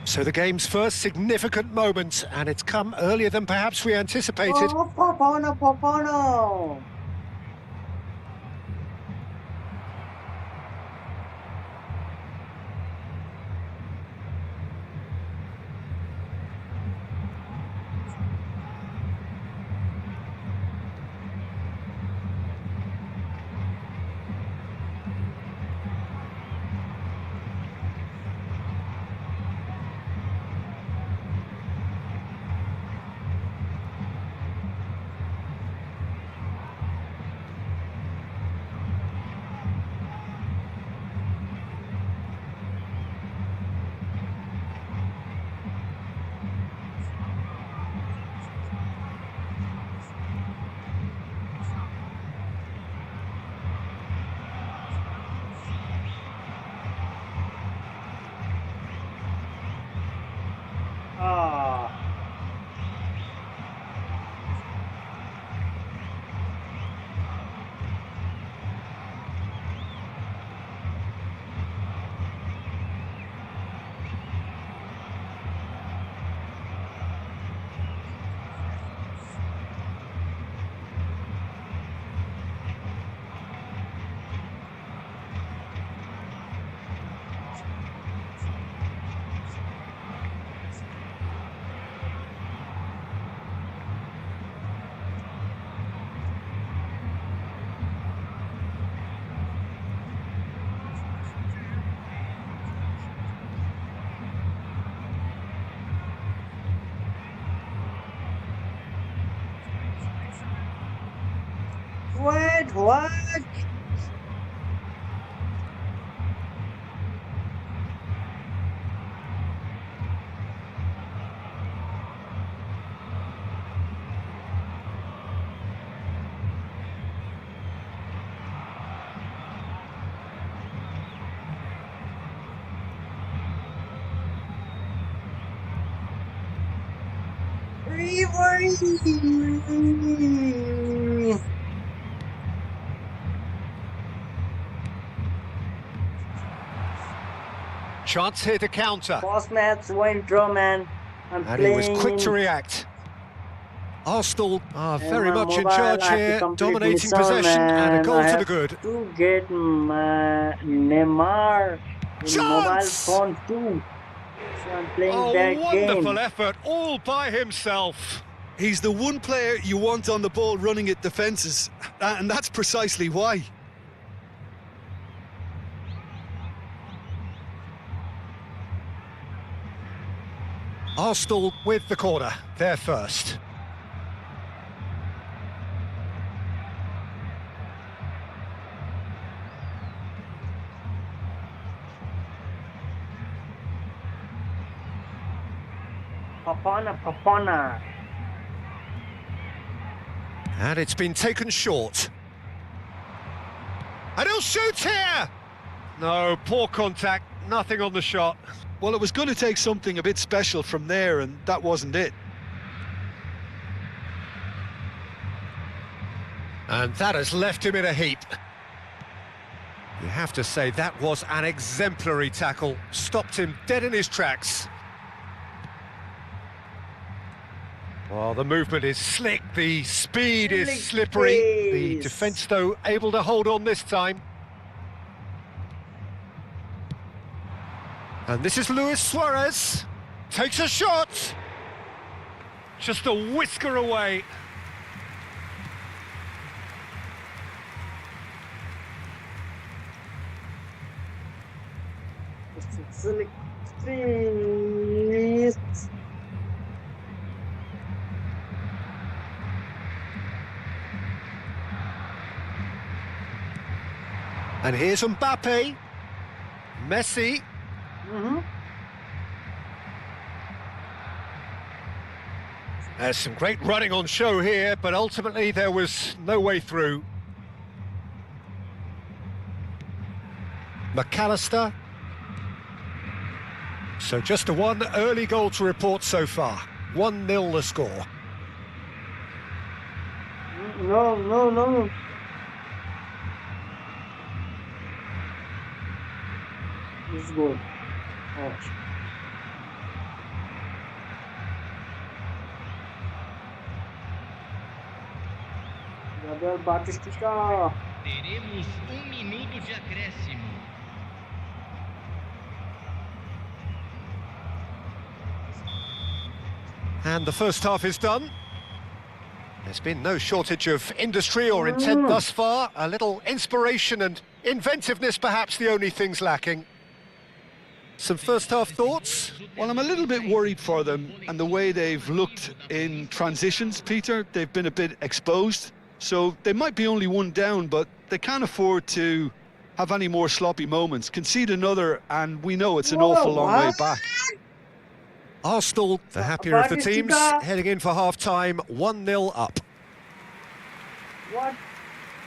So the game's first significant moment, and it's come earlier than perhaps we anticipated.
Oh, Popono, Popono! Ah. Wait, what? Referee!
Chance here to counter.
First match went draw, man. I'm
And he was
playing
quick to
in
react. Arsenal are
and
very
my
much in
mobile.
charge
I have to
here,
complete
dominating
mission,
possession and a
man. I
goal to the
have
good.
to get my Neymar in mobile
Chance!
phone too. So I'm playing
Oh,
that
wonderful
game.
effort, all by himself.
He's the one player you want on the ball running at defences, and that's precisely why.
Arsenal with the corner, they're first.
Papana.
And it's been taken short. And he'll shoot here! No, poor contact, nothing on the shot.
Well, it was going to take something a bit special from there, and that wasn't it.
And that has left him in a heap. You have to say that was an exemplary tackle. Stopped him dead in his tracks. Well, the movement is slick, the speed is slippery. The
Pace.
defence, though, able to hold on this time. And this is Luis Suarez. Takes a shot. Just a whisker away.
Please.
And here's Mbappe. Messi. There's some great running on show here, but ultimately there was no way through. McAllister. So just a one early goal to report so far. 1-0 the score.
No. It's good. Ouch. Gabriel Batista.
Teremos minuto de acréscimo.
And the first half is done. There's been no shortage of industry or intent thus far. A little inspiration and inventiveness, perhaps the only things lacking. Some first half thoughts?
Well, I'm a little bit worried for them and the way they've looked in transitions, Peter. They've been a bit exposed, so they might be only one down, but they can't afford to have any more sloppy moments. Concede another, and we know it's an awful long way back.
Arsenal, the happier of the teams,
Batista.
heading in for half-time, 1-0 up.
What?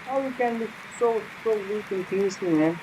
How you can be so weak in finishing, man?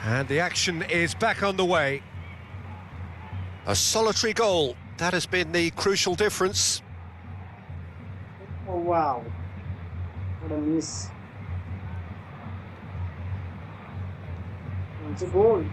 And the action is back on the way. A solitary goal. That has been the crucial difference.
Oh wow, what a miss. It's a goal.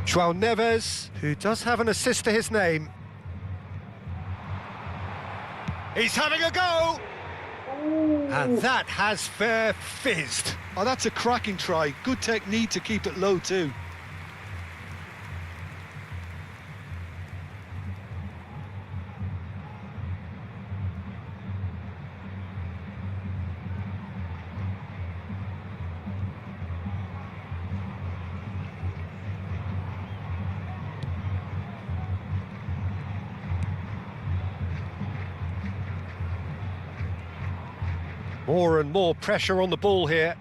João Neves, who does have an assist to his name. He's having a go! And that has fair fizzed.
Oh, that's a cracking try. Good technique to keep it low too.
More and more pressure on the ball here.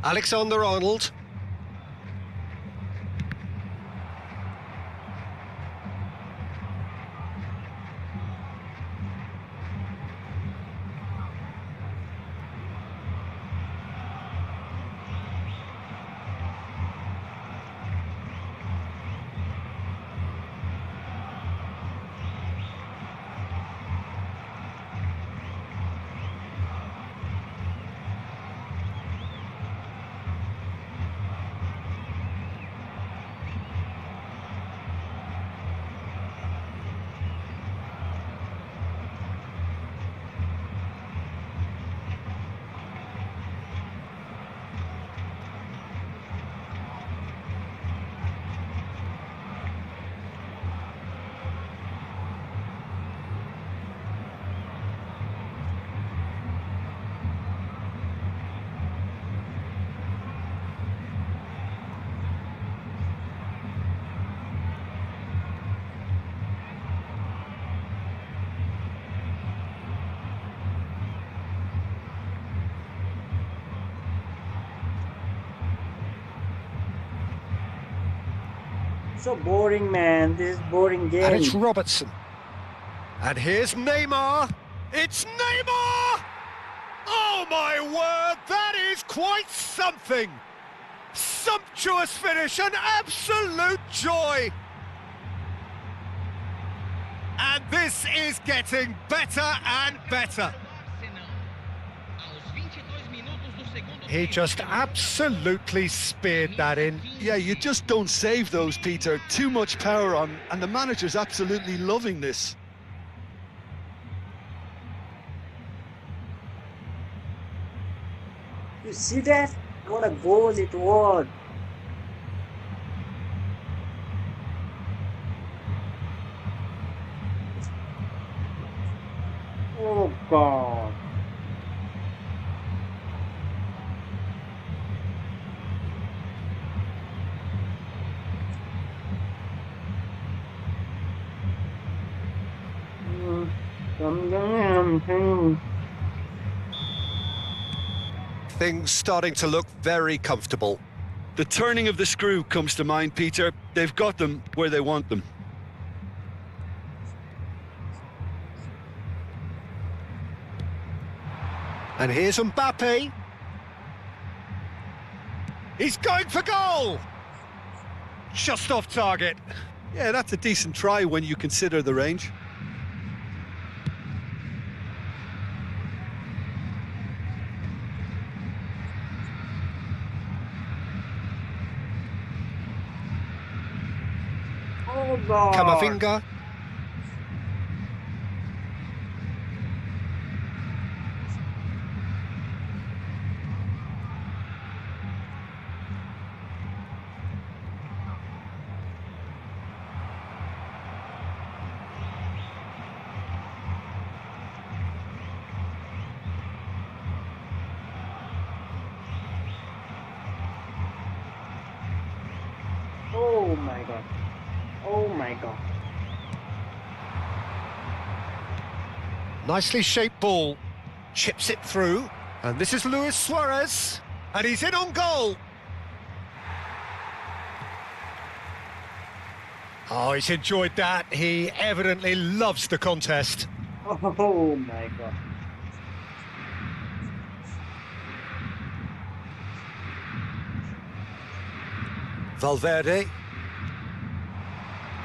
Alexander-Arnold.
So boring, man. This is boring game.
And it's Robertson. And here's Neymar. It's Neymar! Oh my word, that is quite something! Sumptuous finish, an absolute joy! And this is getting better and better. He just absolutely speared that in.
Yeah, you just don't save those, Peter. Too much power on, and the manager's absolutely loving this.
You see that? What a goal it was. Oh God.
Things starting to look very comfortable.
The turning of the screw comes to mind, Peter. They've got them where they want them.
And here's Mbappe. He's going for goal! Just off target.
Yeah, that's a decent try when you consider the range.
Oh God.
Camavinga.
Oh my God. Oh my God.
Nicely shaped ball. Chips it through. And this is Luis Suarez. And he's in on goal. Oh, he's enjoyed that. He evidently loves the contest.
Oh my God.
Valverde.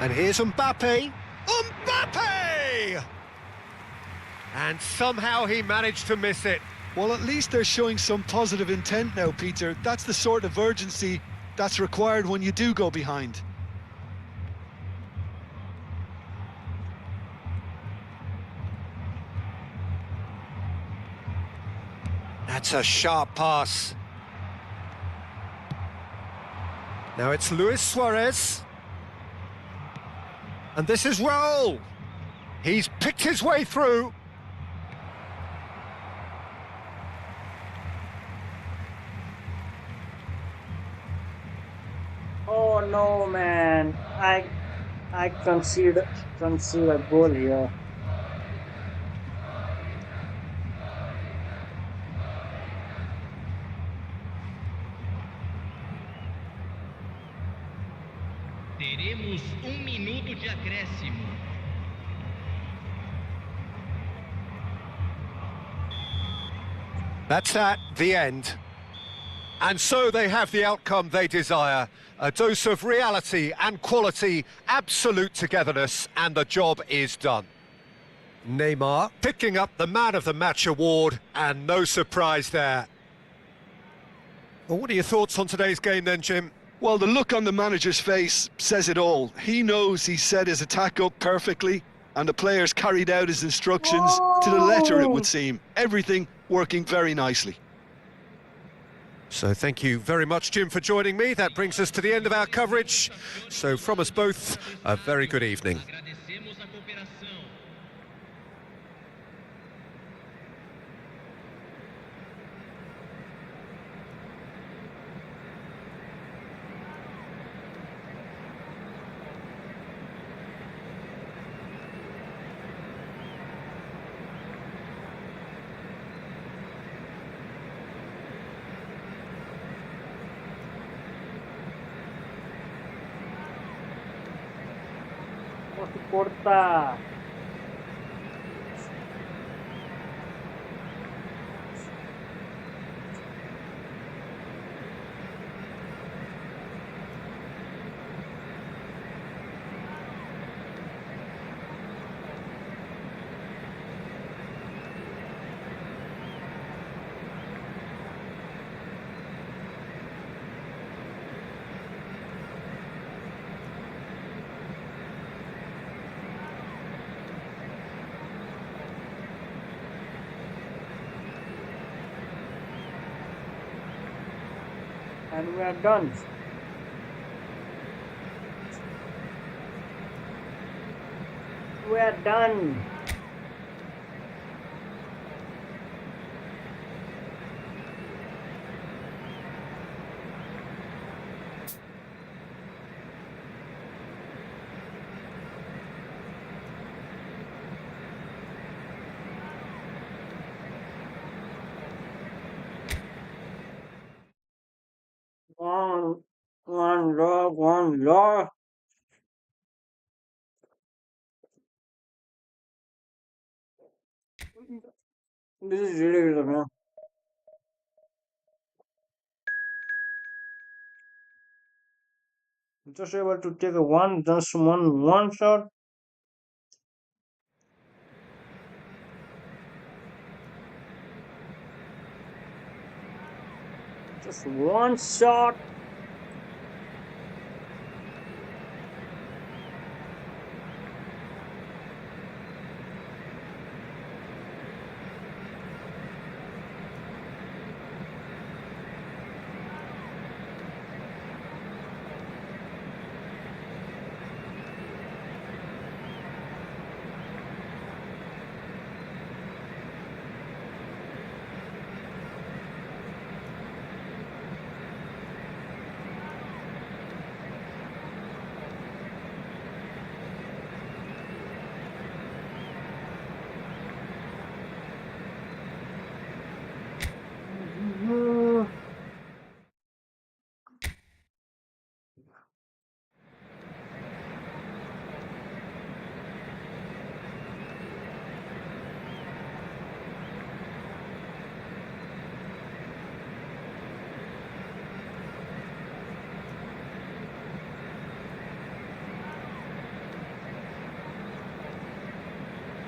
And here's Mbappe. Mbappe! And somehow he managed to miss it.
Well, at least they're showing some positive intent now, Peter. That's the sort of urgency that's required when you do go behind.
That's a sharp pass. Now it's Luis Suarez. And this is Raul. He's picked his way through.
Oh no, man. I concede a goal here.
Teremos minuto de acréscimo.
That's at the end. And so they have the outcome they desire. A dose of reality and quality, absolute togetherness, and the job is done. Neymar picking up the Man of the Match award, and no surprise there. Well, what are your thoughts on today's game then, Jim?
Well, the look on the manager's face says it all. He knows he set his attack up perfectly, and the players carried out his instructions to the letter, it would seem. Everything working very nicely.
So thank you very much, Jim, for joining me. That brings us to the end of our coverage. So from us both, a very good evening.
Agradecemos a cooperação.
No se corta. And we are done. We are done. One love, one love. This is ridiculous, man. Just able to take a one shot. Just one shot.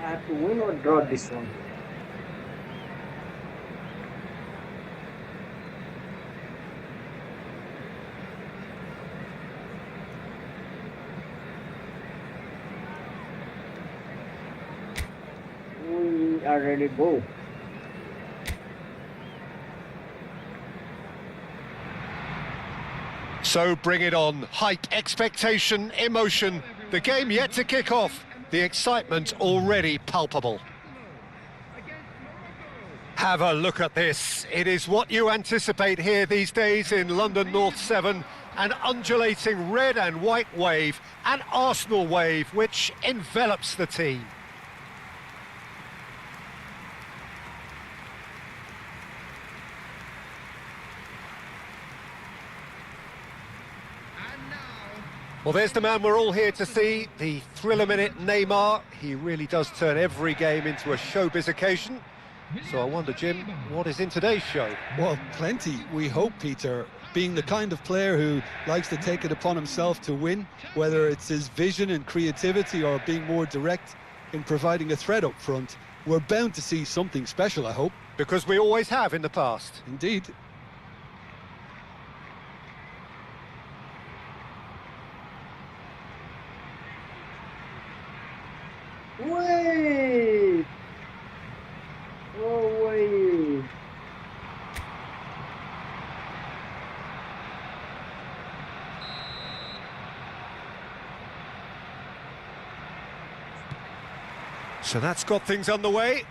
I have to win or draw this one. We are ready to go.
So bring it on. Hype, expectation, emotion. The game yet to kick off. The excitement already palpable. Have a look at this. It is what you anticipate here these days in London North 7. An undulating red and white wave, an Arsenal wave which envelops the team. Well, there's the man we're all here to see, the thriller-minute Neymar. He really does turn every game into a showbiz occasion. So I wonder, Jim, what is in today's show?
Well, plenty, we hope, Peter. Being the kind of player who likes to take it upon himself to win, whether it's his vision and creativity or being more direct in providing a threat up front, we're bound to see something special, I hope.
Because we always have in the past.
Indeed.
Wait! Oh, wait!
So that's got things underway.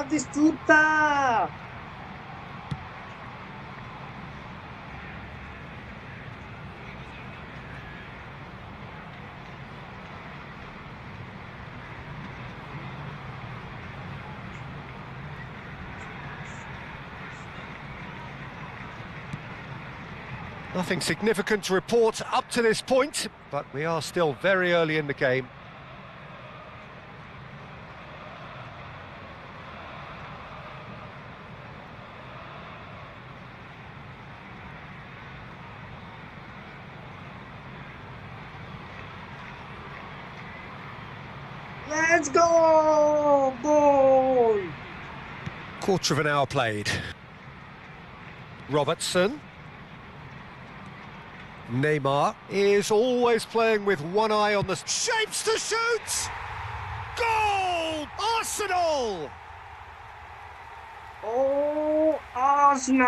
Disputa!
Nothing significant to report up to this point, but we are still very early in the game.
Let's go! Goal!
Quarter of an hour played. Robertson. Neymar is always playing with one eye on the... Shapes to shoot! Goal! Arsenal!
Oh, Arsenal!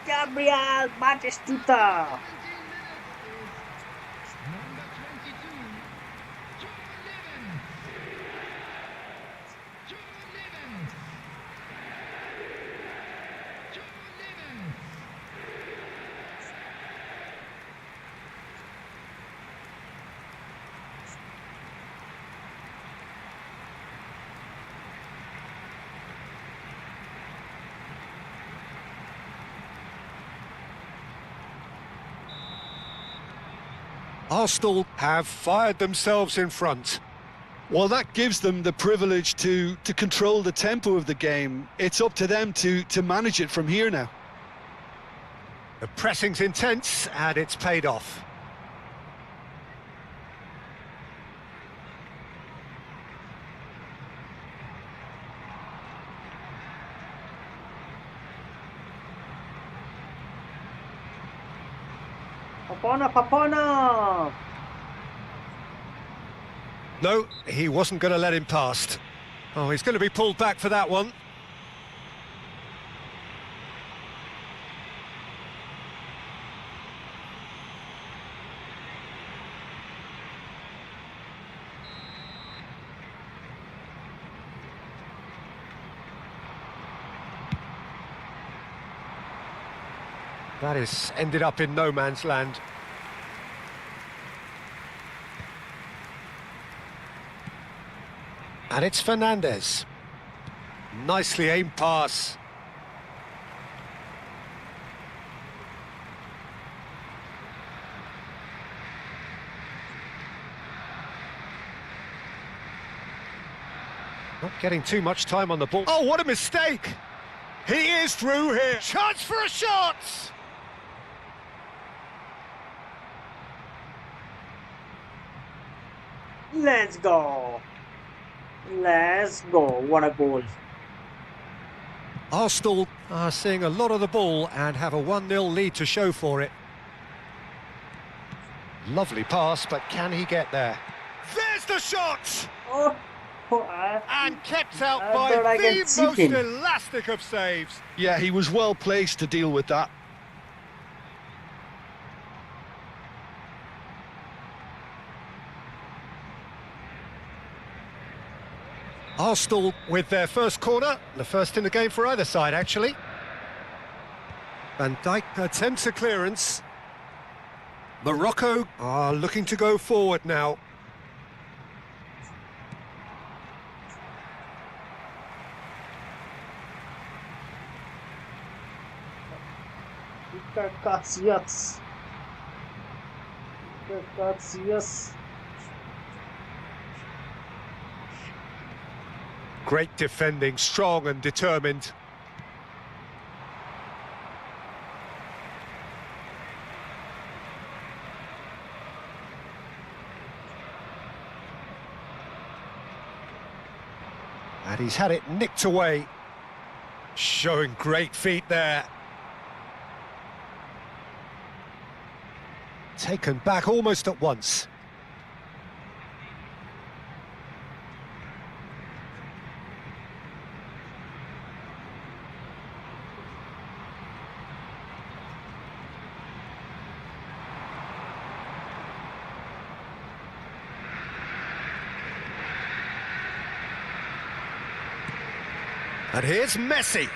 Gabriel Batistuta!
Arsenal have fired themselves in front.
Well, that gives them the privilege to control the tempo of the game. It's up to them to manage it from here now.
The pressing's intense and it's paid off.
Papona!
No, he wasn't going to let him past. Oh, he's going to be pulled back for that one. That is ended up in no man's land. And it's Fernandez. Nicely aimed pass. Not getting too much time on the ball. Oh, what a mistake! He is through here. Chance for a shot!
Let's go. Let's go. What a goal.
Arsenal are seeing a lot of the ball and have a 1-0 lead to show for it. Lovely pass, but can he get there? There's the shot!
Oh,
And kept out
I
by
thought I
the
could
most
chip in.
elastic of saves.
Yeah, he was well placed to deal with that.
Arsenal with their first corner, the first in the game for either side, actually. Van Dijk attempts a clearance. Morocco are looking to go forward now.
Casillas. Casillas.
Great defending, strong and determined. And he's had it nicked away. Showing great feet there. Taken back almost at once. And here's Messi.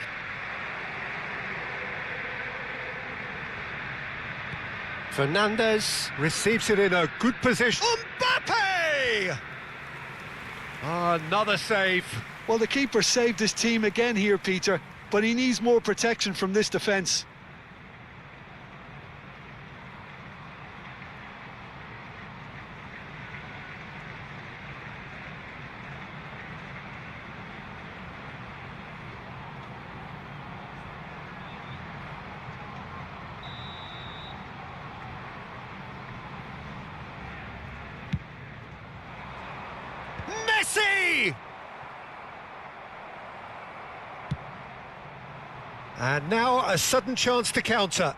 Fernandez receives it in a good position. Mbappe! Another save.
Well, the keeper saved his team again here, Peter, but he needs more protection from this defence.
Messi! And now a sudden chance to counter.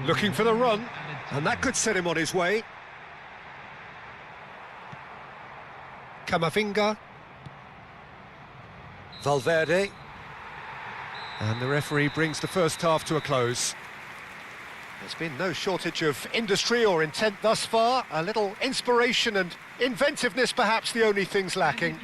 Looking for the run, and that could set him on his way. Camavinga. Valverde. And the referee brings the first half to a close. There's been no shortage of industry or intent thus far. A little inspiration and inventiveness, perhaps the only things lacking.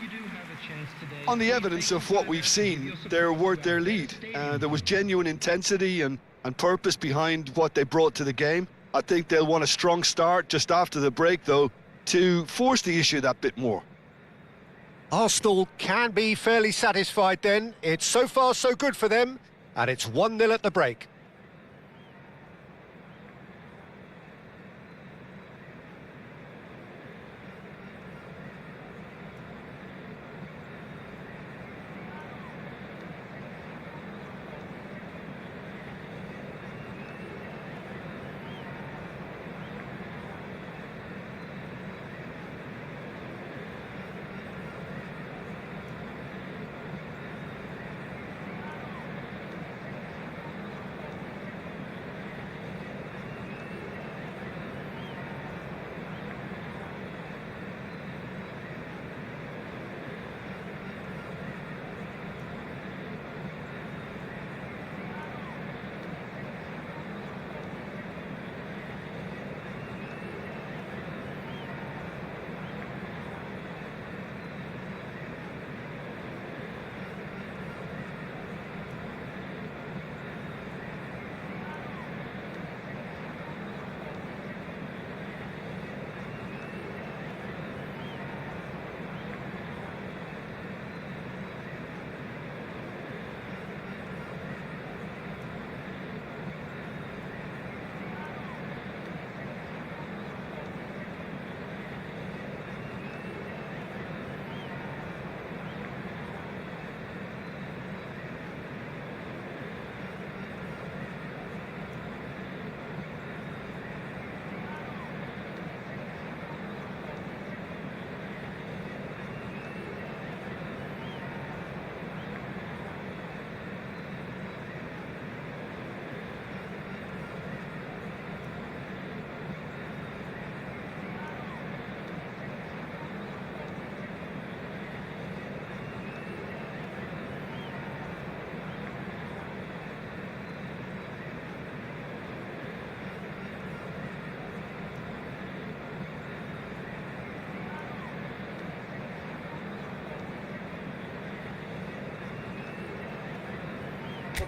On the evidence of what we've seen, they're worth their lead. There was genuine intensity and purpose behind what they brought to the game. I think they'll want a strong start just after the break, though, to force the issue that bit more.
Arsenal can be fairly satisfied then. It's so far so good for them, and it's 1-0 at the break.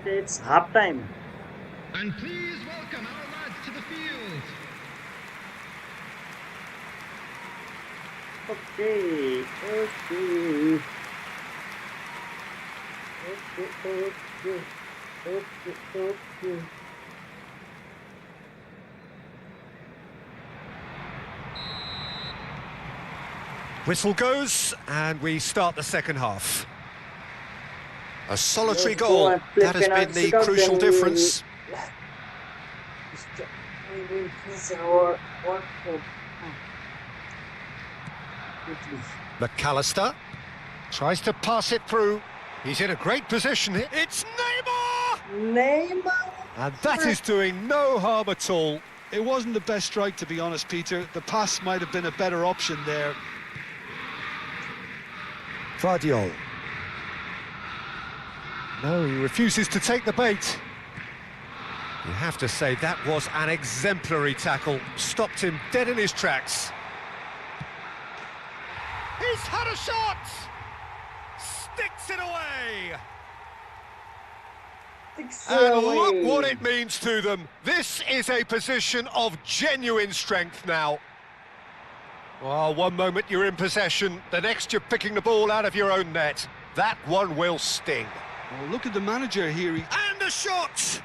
Okay, it's half time.
And please welcome our lads to the field.
Okay, okay. Okay.
Whistle goes, and we start the second half. A solitary
Let's go
goal.
and play
That has been
penalty
the
shootout,
crucial
then we will
difference.
increase our work quickly.
McAllister tries to pass it through. He's in a great position here. It's Neymar!
Neymar!
And that is doing no harm at all.
It wasn't the best strike, to be honest, Peter. The pass might have been a better option there.
Vardiol. No, he refuses to take the bait. You have to say that was an exemplary tackle. Stopped him dead in his tracks. He's had a shot! Sticks it away! And look what it means to them. This is a position of genuine strength now. Well, one moment you're in possession, the next you're picking the ball out of your own net. That one will sting.
Well, look at the manager here.
And the shot!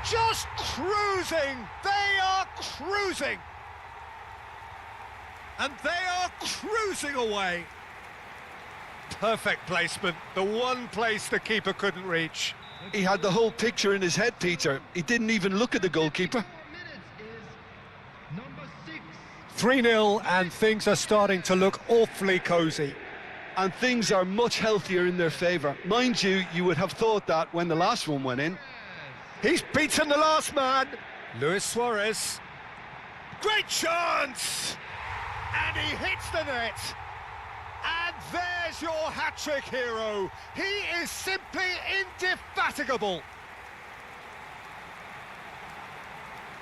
Just cruising! They are cruising! And they are cruising away. Perfect placement, the one place the keeper couldn't reach.
He had the whole picture in his head, Peter. He didn't even look at the goalkeeper.
3-0, and things are starting to look awfully cosy.
And things are much healthier in their favour. Mind you, you would have thought that when the last one went in.
He's beaten the last man. Luis Suarez. Great chance! And he hits the net. And there's your hat-trick hero. He is simply indefatigable.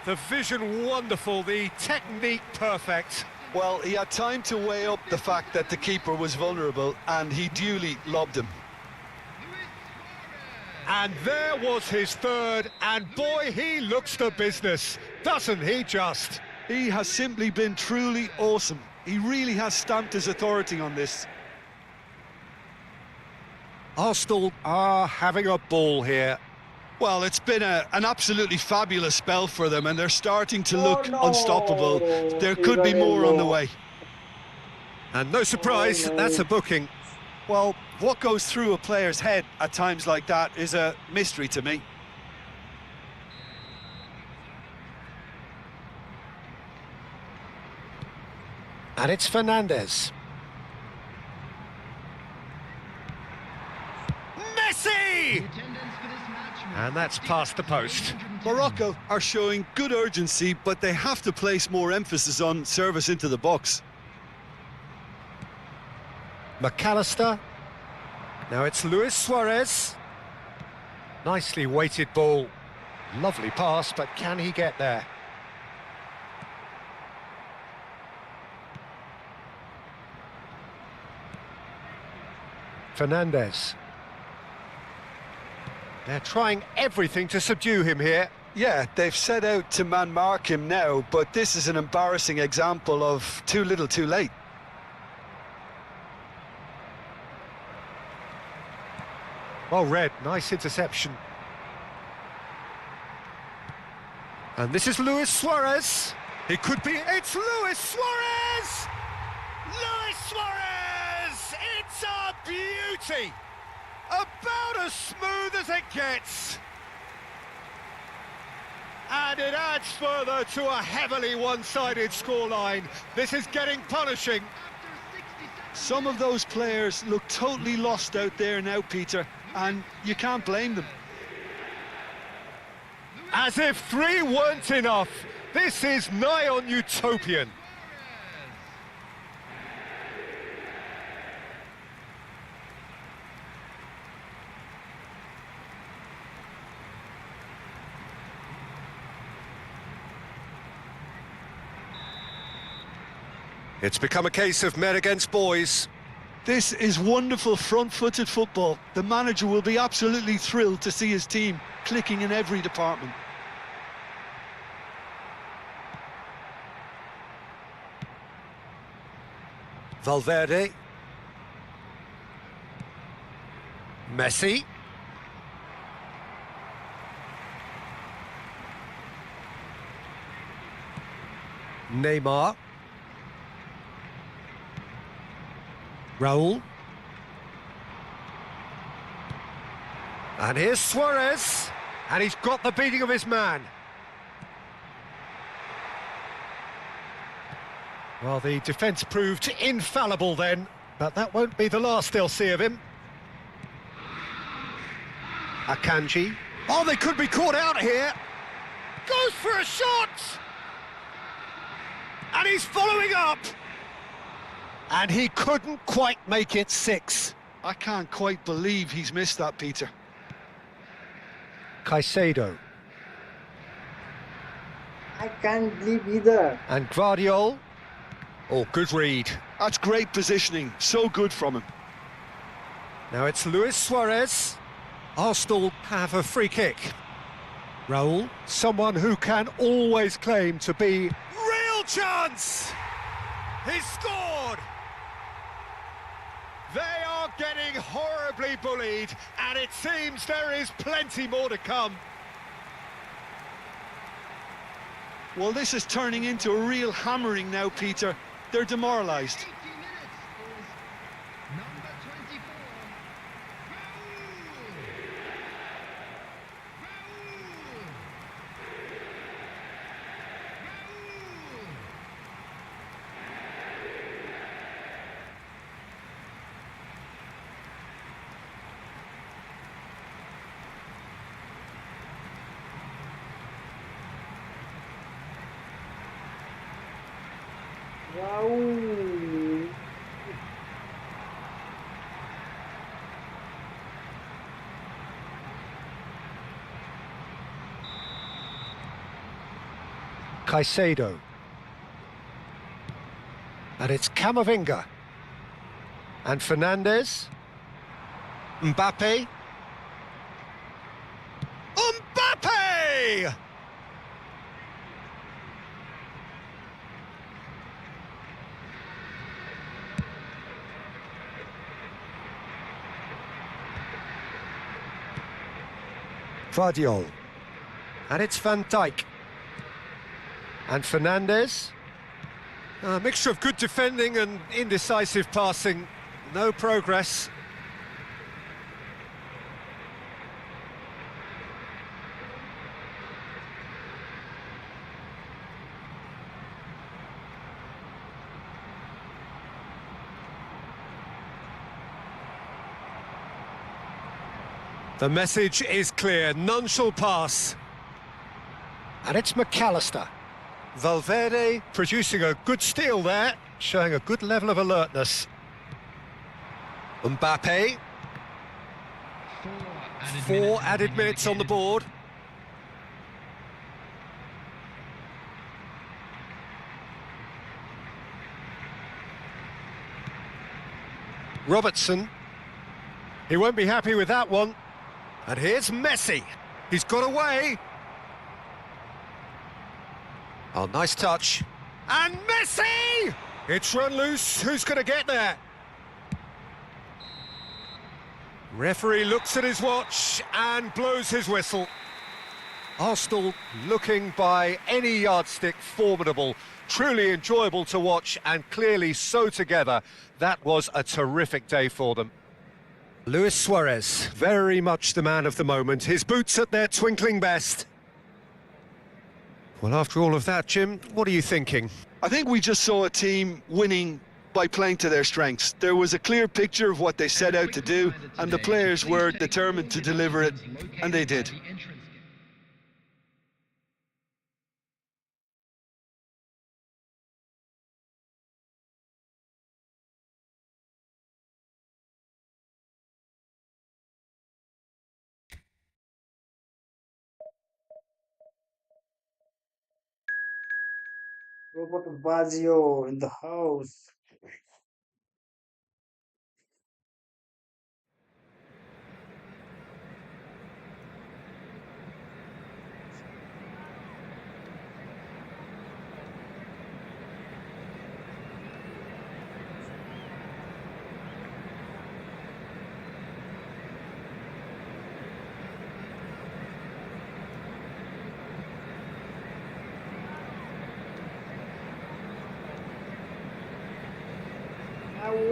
The vision wonderful, the technique perfect.
Well, he had time to weigh up the fact that the keeper was vulnerable, and he duly lobbed him.
And there was his third, and boy, he looks the business, doesn't he just?
He has simply been truly awesome. He really has stamped his authority on this.
Arsenal are having a ball here.
Well, it's been an absolutely fabulous spell for them, and they're starting to look unstoppable. There could be more on the way.
And no surprise, that's a booking.
Well, what goes through a player's head at times like that is a mystery to me.
And it's Fernandes. Messi! And that's past the post.
Morocco are showing good urgency, but they have to place more emphasis on service into the box.
McAllister. Now it's Luis Suarez. Nicely weighted ball. Lovely pass, but can he get there? Fernandes. They're trying everything to subdue him here.
Yeah, they've set out to man-mark him now, but this is an embarrassing example of too little too late.
Well read, nice interception. And this is Luis Suarez. It could be, it's Luis Suarez! Luis Suarez! It's a beauty! About as smooth as it gets. And it adds further to a heavily one-sided scoreline. This is getting punishing.
Some of those players look totally lost out there now, Peter, and you can't blame them.
As if 3 weren't enough, this is nigh on utopian. It's become a case of men against boys.
This is wonderful front-footed football. The manager will be absolutely thrilled to see his team clicking in every department.
Valverde. Messi. Neymar. Raul. And here's Suarez. And he's got the beating of his man. Well, the defence proved infallible then, but that won't be the last they'll see of him. Akanji. Oh, they could be caught out here. Goes for a shot! And he's following up! And he couldn't quite make it 6.
I can't quite believe he's missed that, Peter.
Caicedo.
I can't believe either.
And Guardiol. Oh, good read.
That's great positioning, so good from him.
Now it's Luis Suarez. Arsenal have a free kick. Raul, someone who can always claim to be... Real chance! He's scored! They are getting horribly bullied, and it seems there is plenty more to come.
Well, this is turning into a real hammering now, Peter. They're demoralised.
80 minutes is number 24,
Wow.
Caicedo. And it's Camavinga. And Fernandes. Mbappe. Mbappe! Guardiol. And it's Van Dijk. And Fernandes. A mixture of good defending and indecisive passing. No progress. The message is clear, none shall pass. And it's McAllister. Valverde producing a good steal there, showing a good level of alertness. Mbappe. 4 added minutes on the board. Robertson. He won't be happy with that one. And here's Messi. He's got away. Oh, nice touch. And Messi! It's run loose. Who's going to get there? Referee looks at his watch and blows his whistle. Arsenal looking by any yardstick formidable. Truly enjoyable to watch and clearly so together. That was a terrific day for them. Luis Suarez, very much the man of the moment. His boots at their twinkling best. Well, after all of that, Jim, what are you thinking?
I think we just saw a team winning by playing to their strengths. There was a clear picture of what they set out to do, and the players were determined to deliver it, and they did.
Robert Baggio in the house.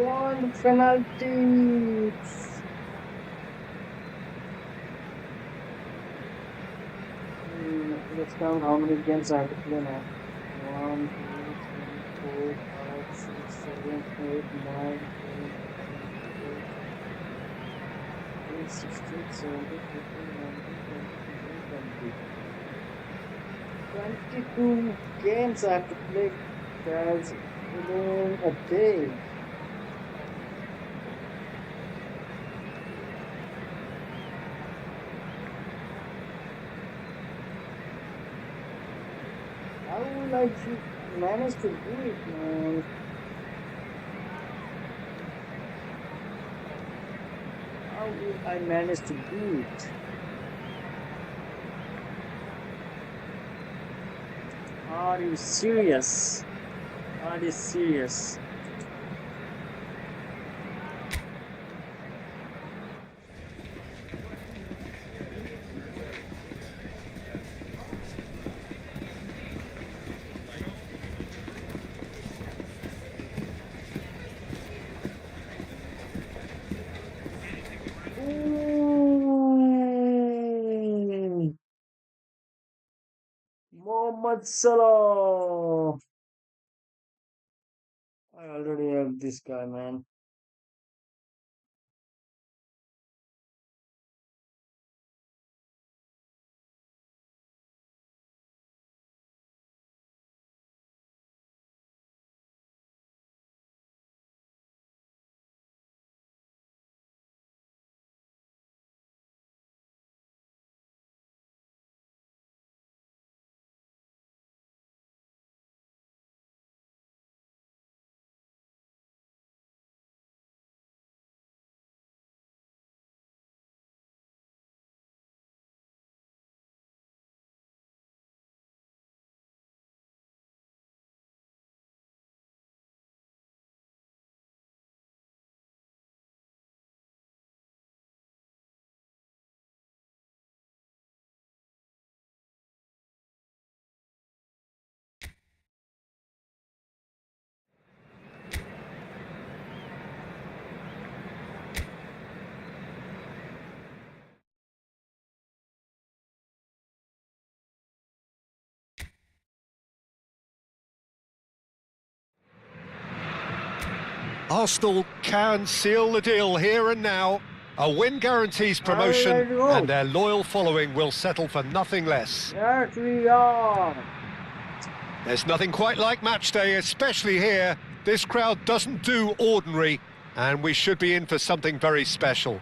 want penalties. Let's count how many games I have to play now. 1, 2, 3, 4, 5, 6, 7, 8, 9, 10, 11, 12, 16, 17, 18, 19, 20, 22 games I have to play, guys, within a day. How will I manage to do it, man? How will I manage to do it? Are you serious? Are you serious? Ooh, Mohammad Salah. I already have this guy, man.
Arsenal can seal the deal here and now. A win guarantees promotion,
Let's go.
and their loyal following will settle for nothing less.
Yes, we are.
There's nothing quite like match day, especially here. This crowd doesn't do ordinary, and we should be in for something very special.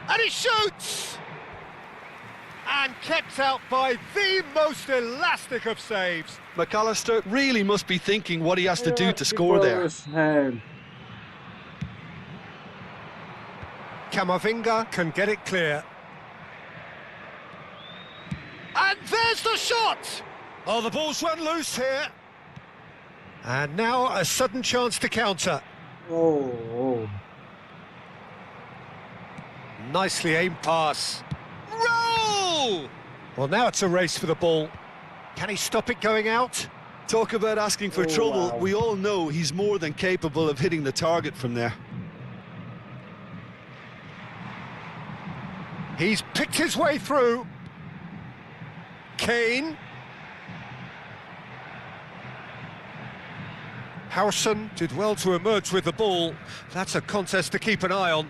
And he shoots! And kept out by the most elastic of saves.
McAllister really must be thinking what he has to do to score there.
Camavinga can get it clear. And there's the shot! Oh, the ball's run loose here. And now a sudden chance to counter.
Oh.
Nicely aimed pass. Roll! Well, now it's a race for the ball. Can he stop it going out?
Talk about asking for trouble. We all know he's more than capable of hitting the target from there.
He's picked his way through. Kane. Howson did well to emerge with the ball. That's a contest to keep an eye on.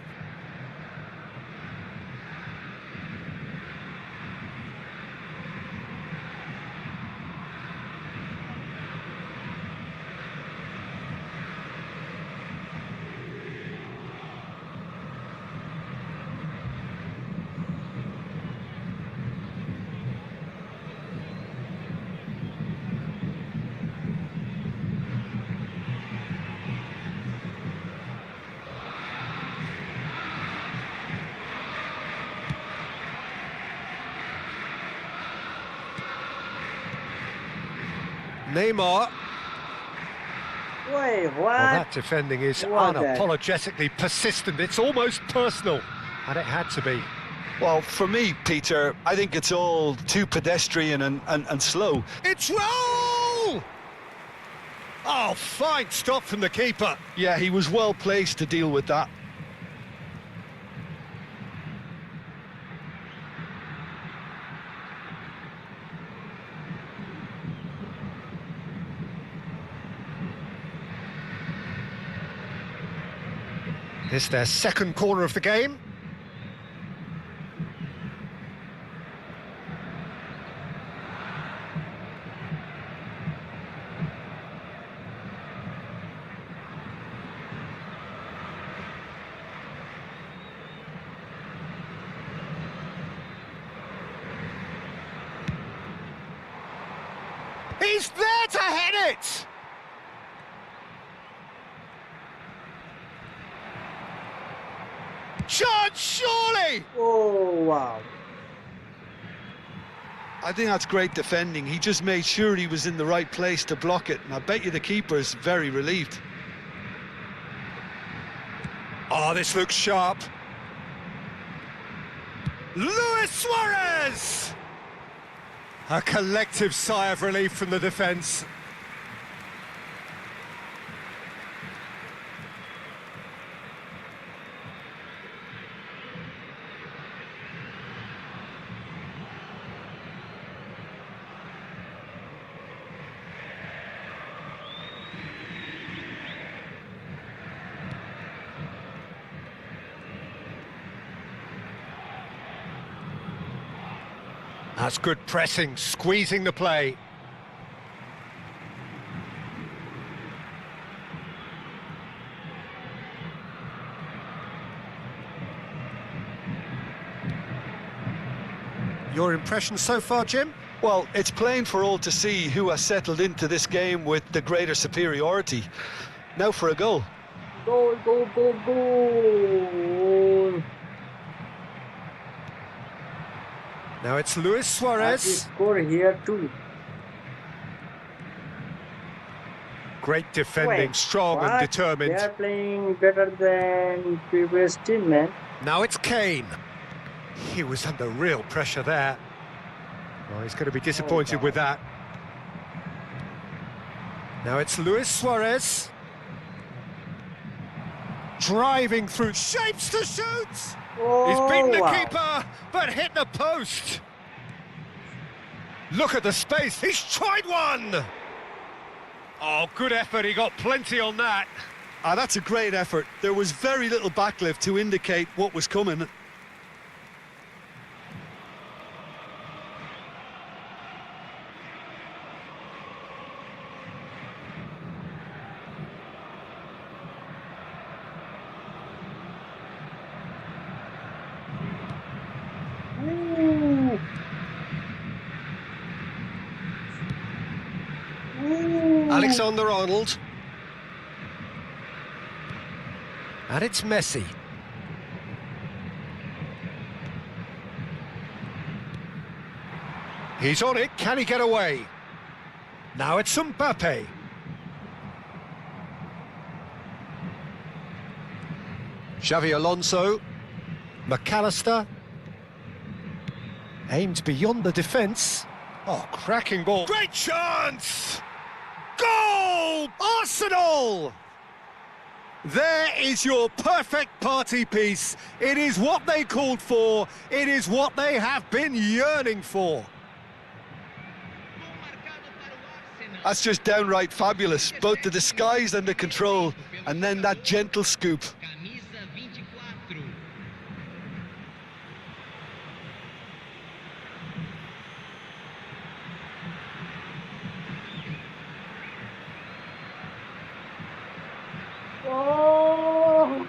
Neymar.
Wait, what?
Well, that defending is
What the-
unapologetically persistent. It's almost personal, and it had to be.
Well, for me, Peter, I think it's all too pedestrian and slow.
It's roll! Oh, fine stop from the keeper.
Yeah, he was well placed to deal with that.
This their second corner of the game. He's there to head it! Chance, surely!
Oh, wow.
I think that's great defending. He just made sure he was in the right place to block it, and I bet you the keeper's very relieved.
Oh, this looks sharp. Luis Suarez! A collective sigh of relief from the defence. That's good pressing, squeezing the play. Your impression so far, Jim?
Well, it's plain for all to see who has settled into this game with the greater superiority. Now for a goal.
Goal, goal, goal, goal.
Now it's Luis
He
Suarez.
score here too.
Great defending,
Wait,
strong and
what?
determined.
They are playing better than previous team, man.
Now it's Kane. He was under real pressure there. Well, he's going to be disappointed
God.
with that. Now it's Luis Suarez. Driving through, shapes to shoot!
Oh,
He's beaten the
wow.
keeper, but hit the post. Look at the space, he's tried one! Oh, good effort, he got plenty on that.
Ah, that's a great effort. There was very little backlift to indicate what was coming.
Ooh. Ooh.
Alexander-Arnold. And it's Messi. He's on it, can he get away? Now it's Mbappe. Xavi Alonso. McAllister. Aimed beyond the defence. Oh, cracking ball. Great chance! Goal! Arsenal! There is your perfect party piece. It is what they called for. It is what they have been yearning for.
That's just downright fabulous. Both the disguise and the control, and then that gentle scoop.
Oh.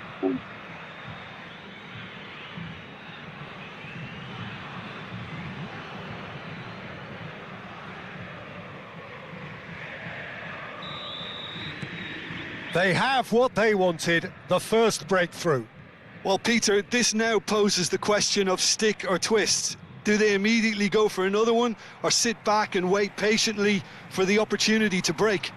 They have what they wanted, the first breakthrough.
Well, Peter, this now poses the question of stick or twist. Do they immediately go for another one, or sit back and wait patiently for the opportunity to break?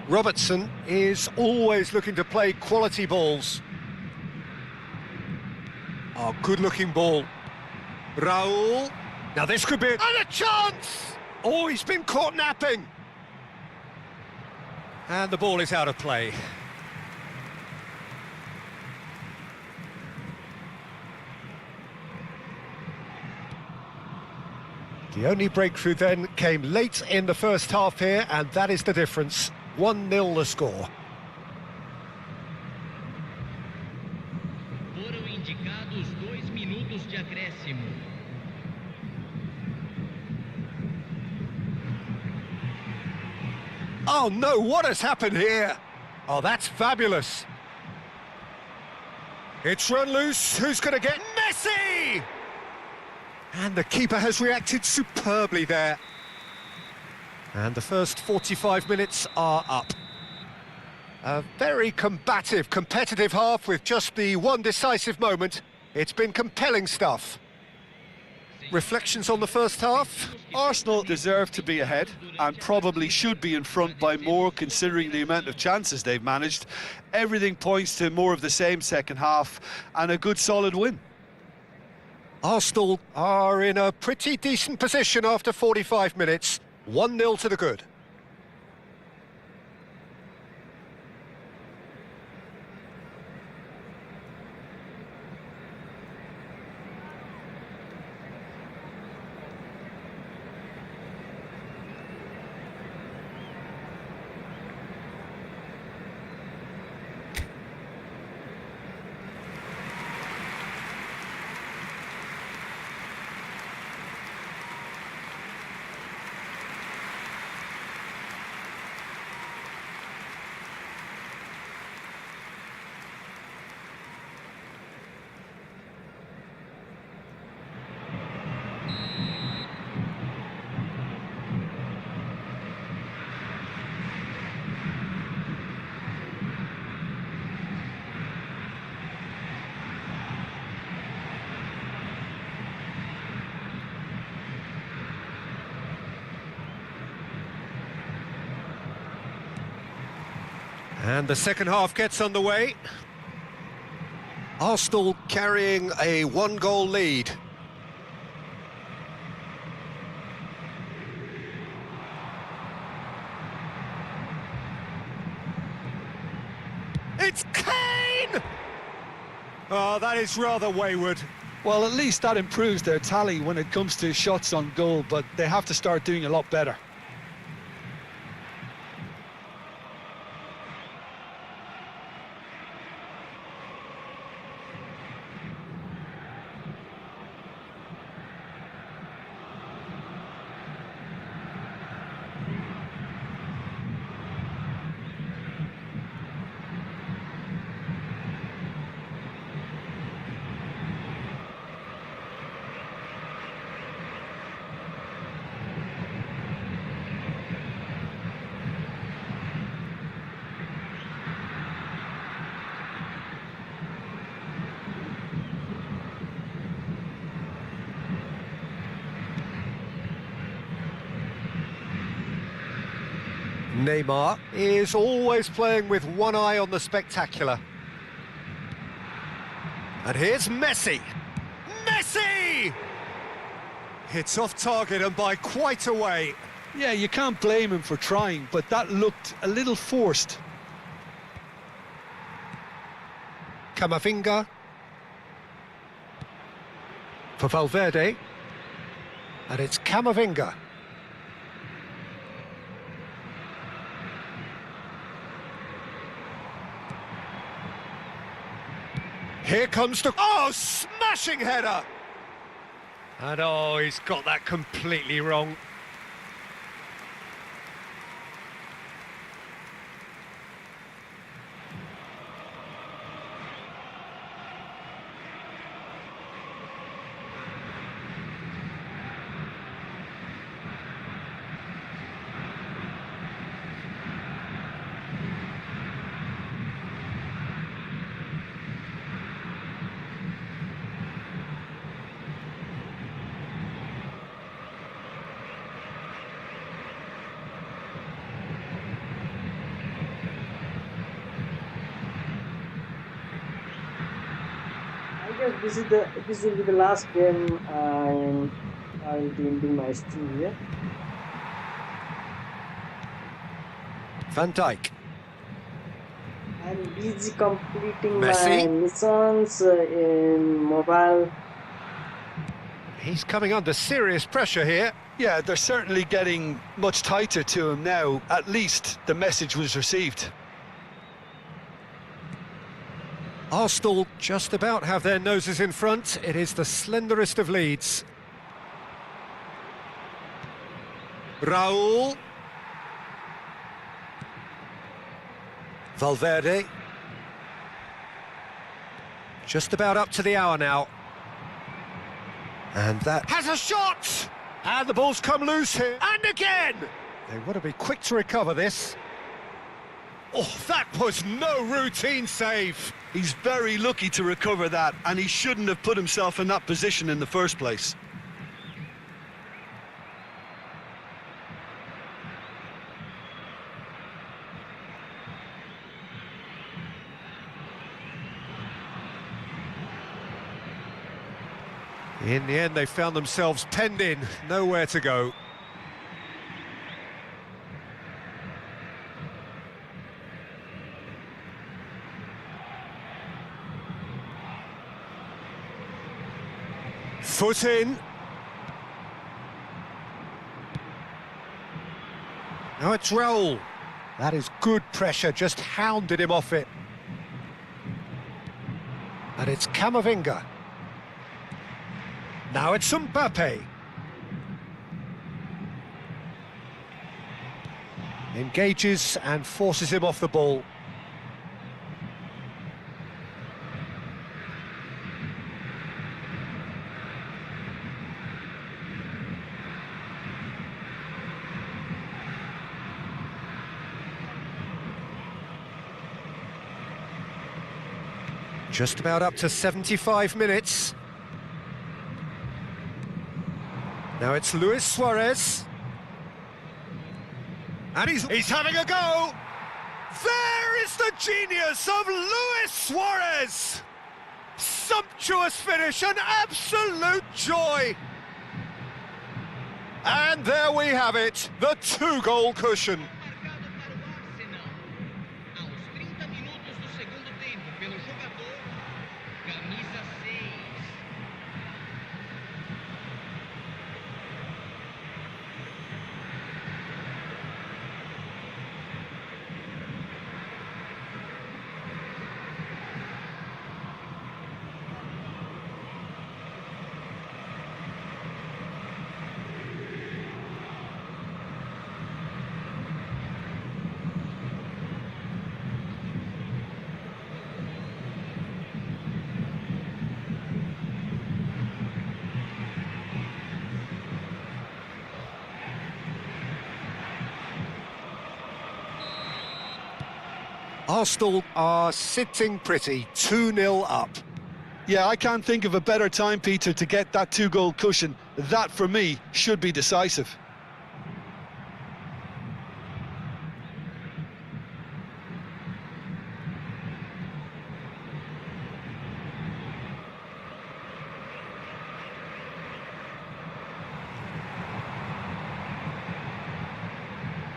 Robertson is always looking to play quality balls. Oh, good-looking ball. Raul. Now this could be and a chance! Oh, he's been caught napping. And the ball is out of play. The only breakthrough then came late in the first half here, and that is the difference. 1-0 the score.
Foram indicados 2 minutos de acréscimo.
Oh no, what has happened here? Oh, that's fabulous. It's run loose, who's going to get Messi? And the keeper has reacted superbly there. And the first 45 minutes are up. A very combative, competitive half with just the one decisive moment. It's been compelling stuff. Reflections on the first half?
Arsenal deserve to be ahead and probably should be in front by more considering the amount of chances they've managed. Everything points to more of the same second half and a good solid win.
Arsenal are in a pretty decent position after 45 minutes. 1-0 to the good. And the second half gets underway. Arsenal carrying a one-goal lead. It's Kane! Oh, that is rather wayward.
Well, at least that improves their tally when it comes to shots on goal, but they have to start doing a lot better.
Neymar is always playing with one eye on the spectacular. And here's Messi. Messi! It's off target and by quite a way.
Yeah, you can't blame him for trying, but that looked a little forced.
Camavinga. For Valverde. And it's Camavinga. Here comes the... Oh, smashing header! And oh, he's got that completely wrong.
guess this will be the last game, and I'll be ending my stream here.
Van Dijk.
I'm busy completing
Messi.
my missions in mobile.
He's coming under serious pressure here.
Yeah, they're certainly getting much tighter to him now. At least the message was received.
Arsenal just about have their noses in front. It is the slenderest of leads. Raul. Valverde. Just about up to the hour now. And that has a shot! And the ball's come loose here. And again! They want to be quick to recover this. Oh, that was no routine save.
He's very lucky to recover that, and he shouldn't have put himself in that position in the first place.
In the end, they found themselves penned in, nowhere to go. Foot in. Now it's Raul. That is good pressure, just hounded him off it. And it's Camavinga. Now it's Mbappe. Engages and forces him off the ball. Just about up to 75 minutes. Now it's Luis Suarez. And he's having a go. There is the genius of Luis Suarez. Sumptuous finish, an absolute joy. And there we have it, the 2-goal cushion. Arsenal are sitting pretty, 2-0 up.
Yeah, I can't think of a better time, Peter, to get that 2-goal cushion. That, for me, should be decisive.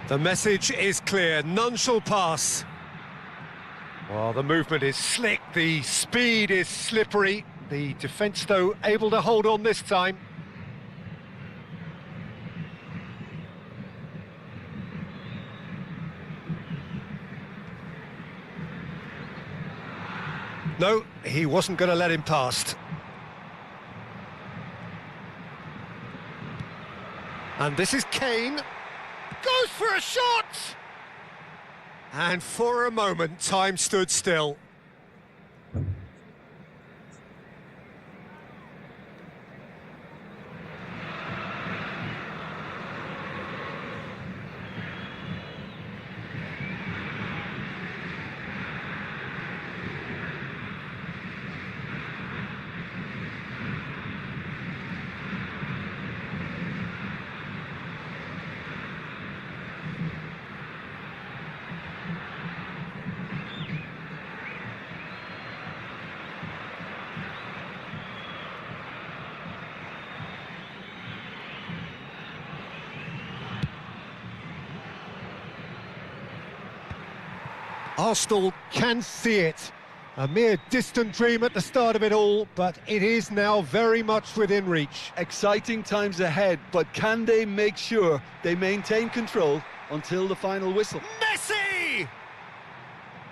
The message is clear, none shall pass. Well, the movement is slick, the speed is slippery. The defence, though, able to hold on this time. No, he wasn't going to let him past. And this is Kane. Goes for a shot! And for a moment, time stood still. Arsenal can see it. A mere distant dream at the start of it all, but it is now very much within reach.
Exciting times ahead, but can they make sure they maintain control until the final whistle?
Messi!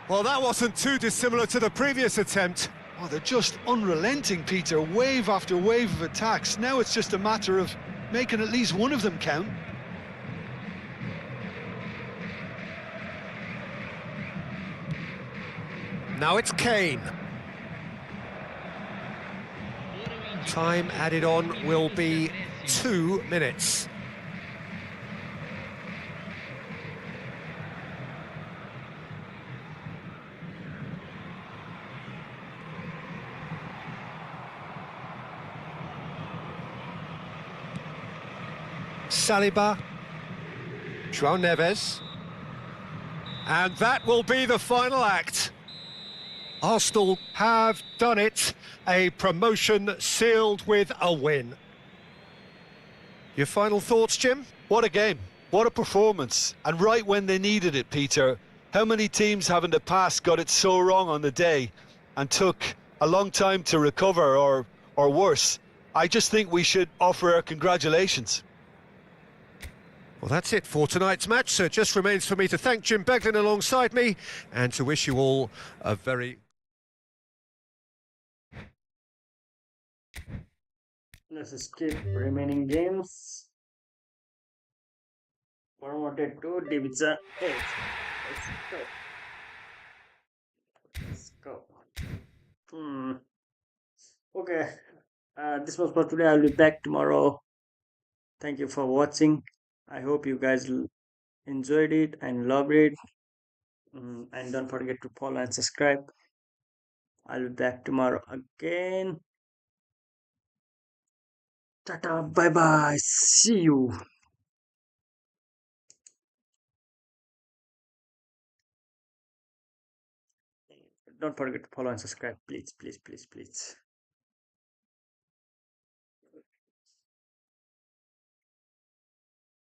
Well, that wasn't too dissimilar to the previous attempt.
Oh, they're just unrelenting, Peter. Wave after wave of attacks. Now it's just a matter of making at least one of them count.
Now it's Kane. Time added on will be 2 minutes. Saliba, João Neves, and that will be the final act. Arsenal have done it, a promotion sealed with a win. Your final thoughts, Jim?
What a game, what a performance, and right when they needed it, Peter. How many teams have in the past got it so wrong on the day and took a long time to recover, or worse? I just think we should offer our congratulations.
Well, that's it for tonight's match, so it just remains for me to thank Jim Beglin alongside me and to wish you all a very...
Let's skip remaining games. Promoted to Division 8. Let's go. Okay. This was for today. I'll be back tomorrow. Thank you for watching. I hope you guys enjoyed it and loved it. And don't forget to follow and subscribe. I'll be back tomorrow again. Tata, bye bye. See you. Don't forget to follow and subscribe, please, please, please, please.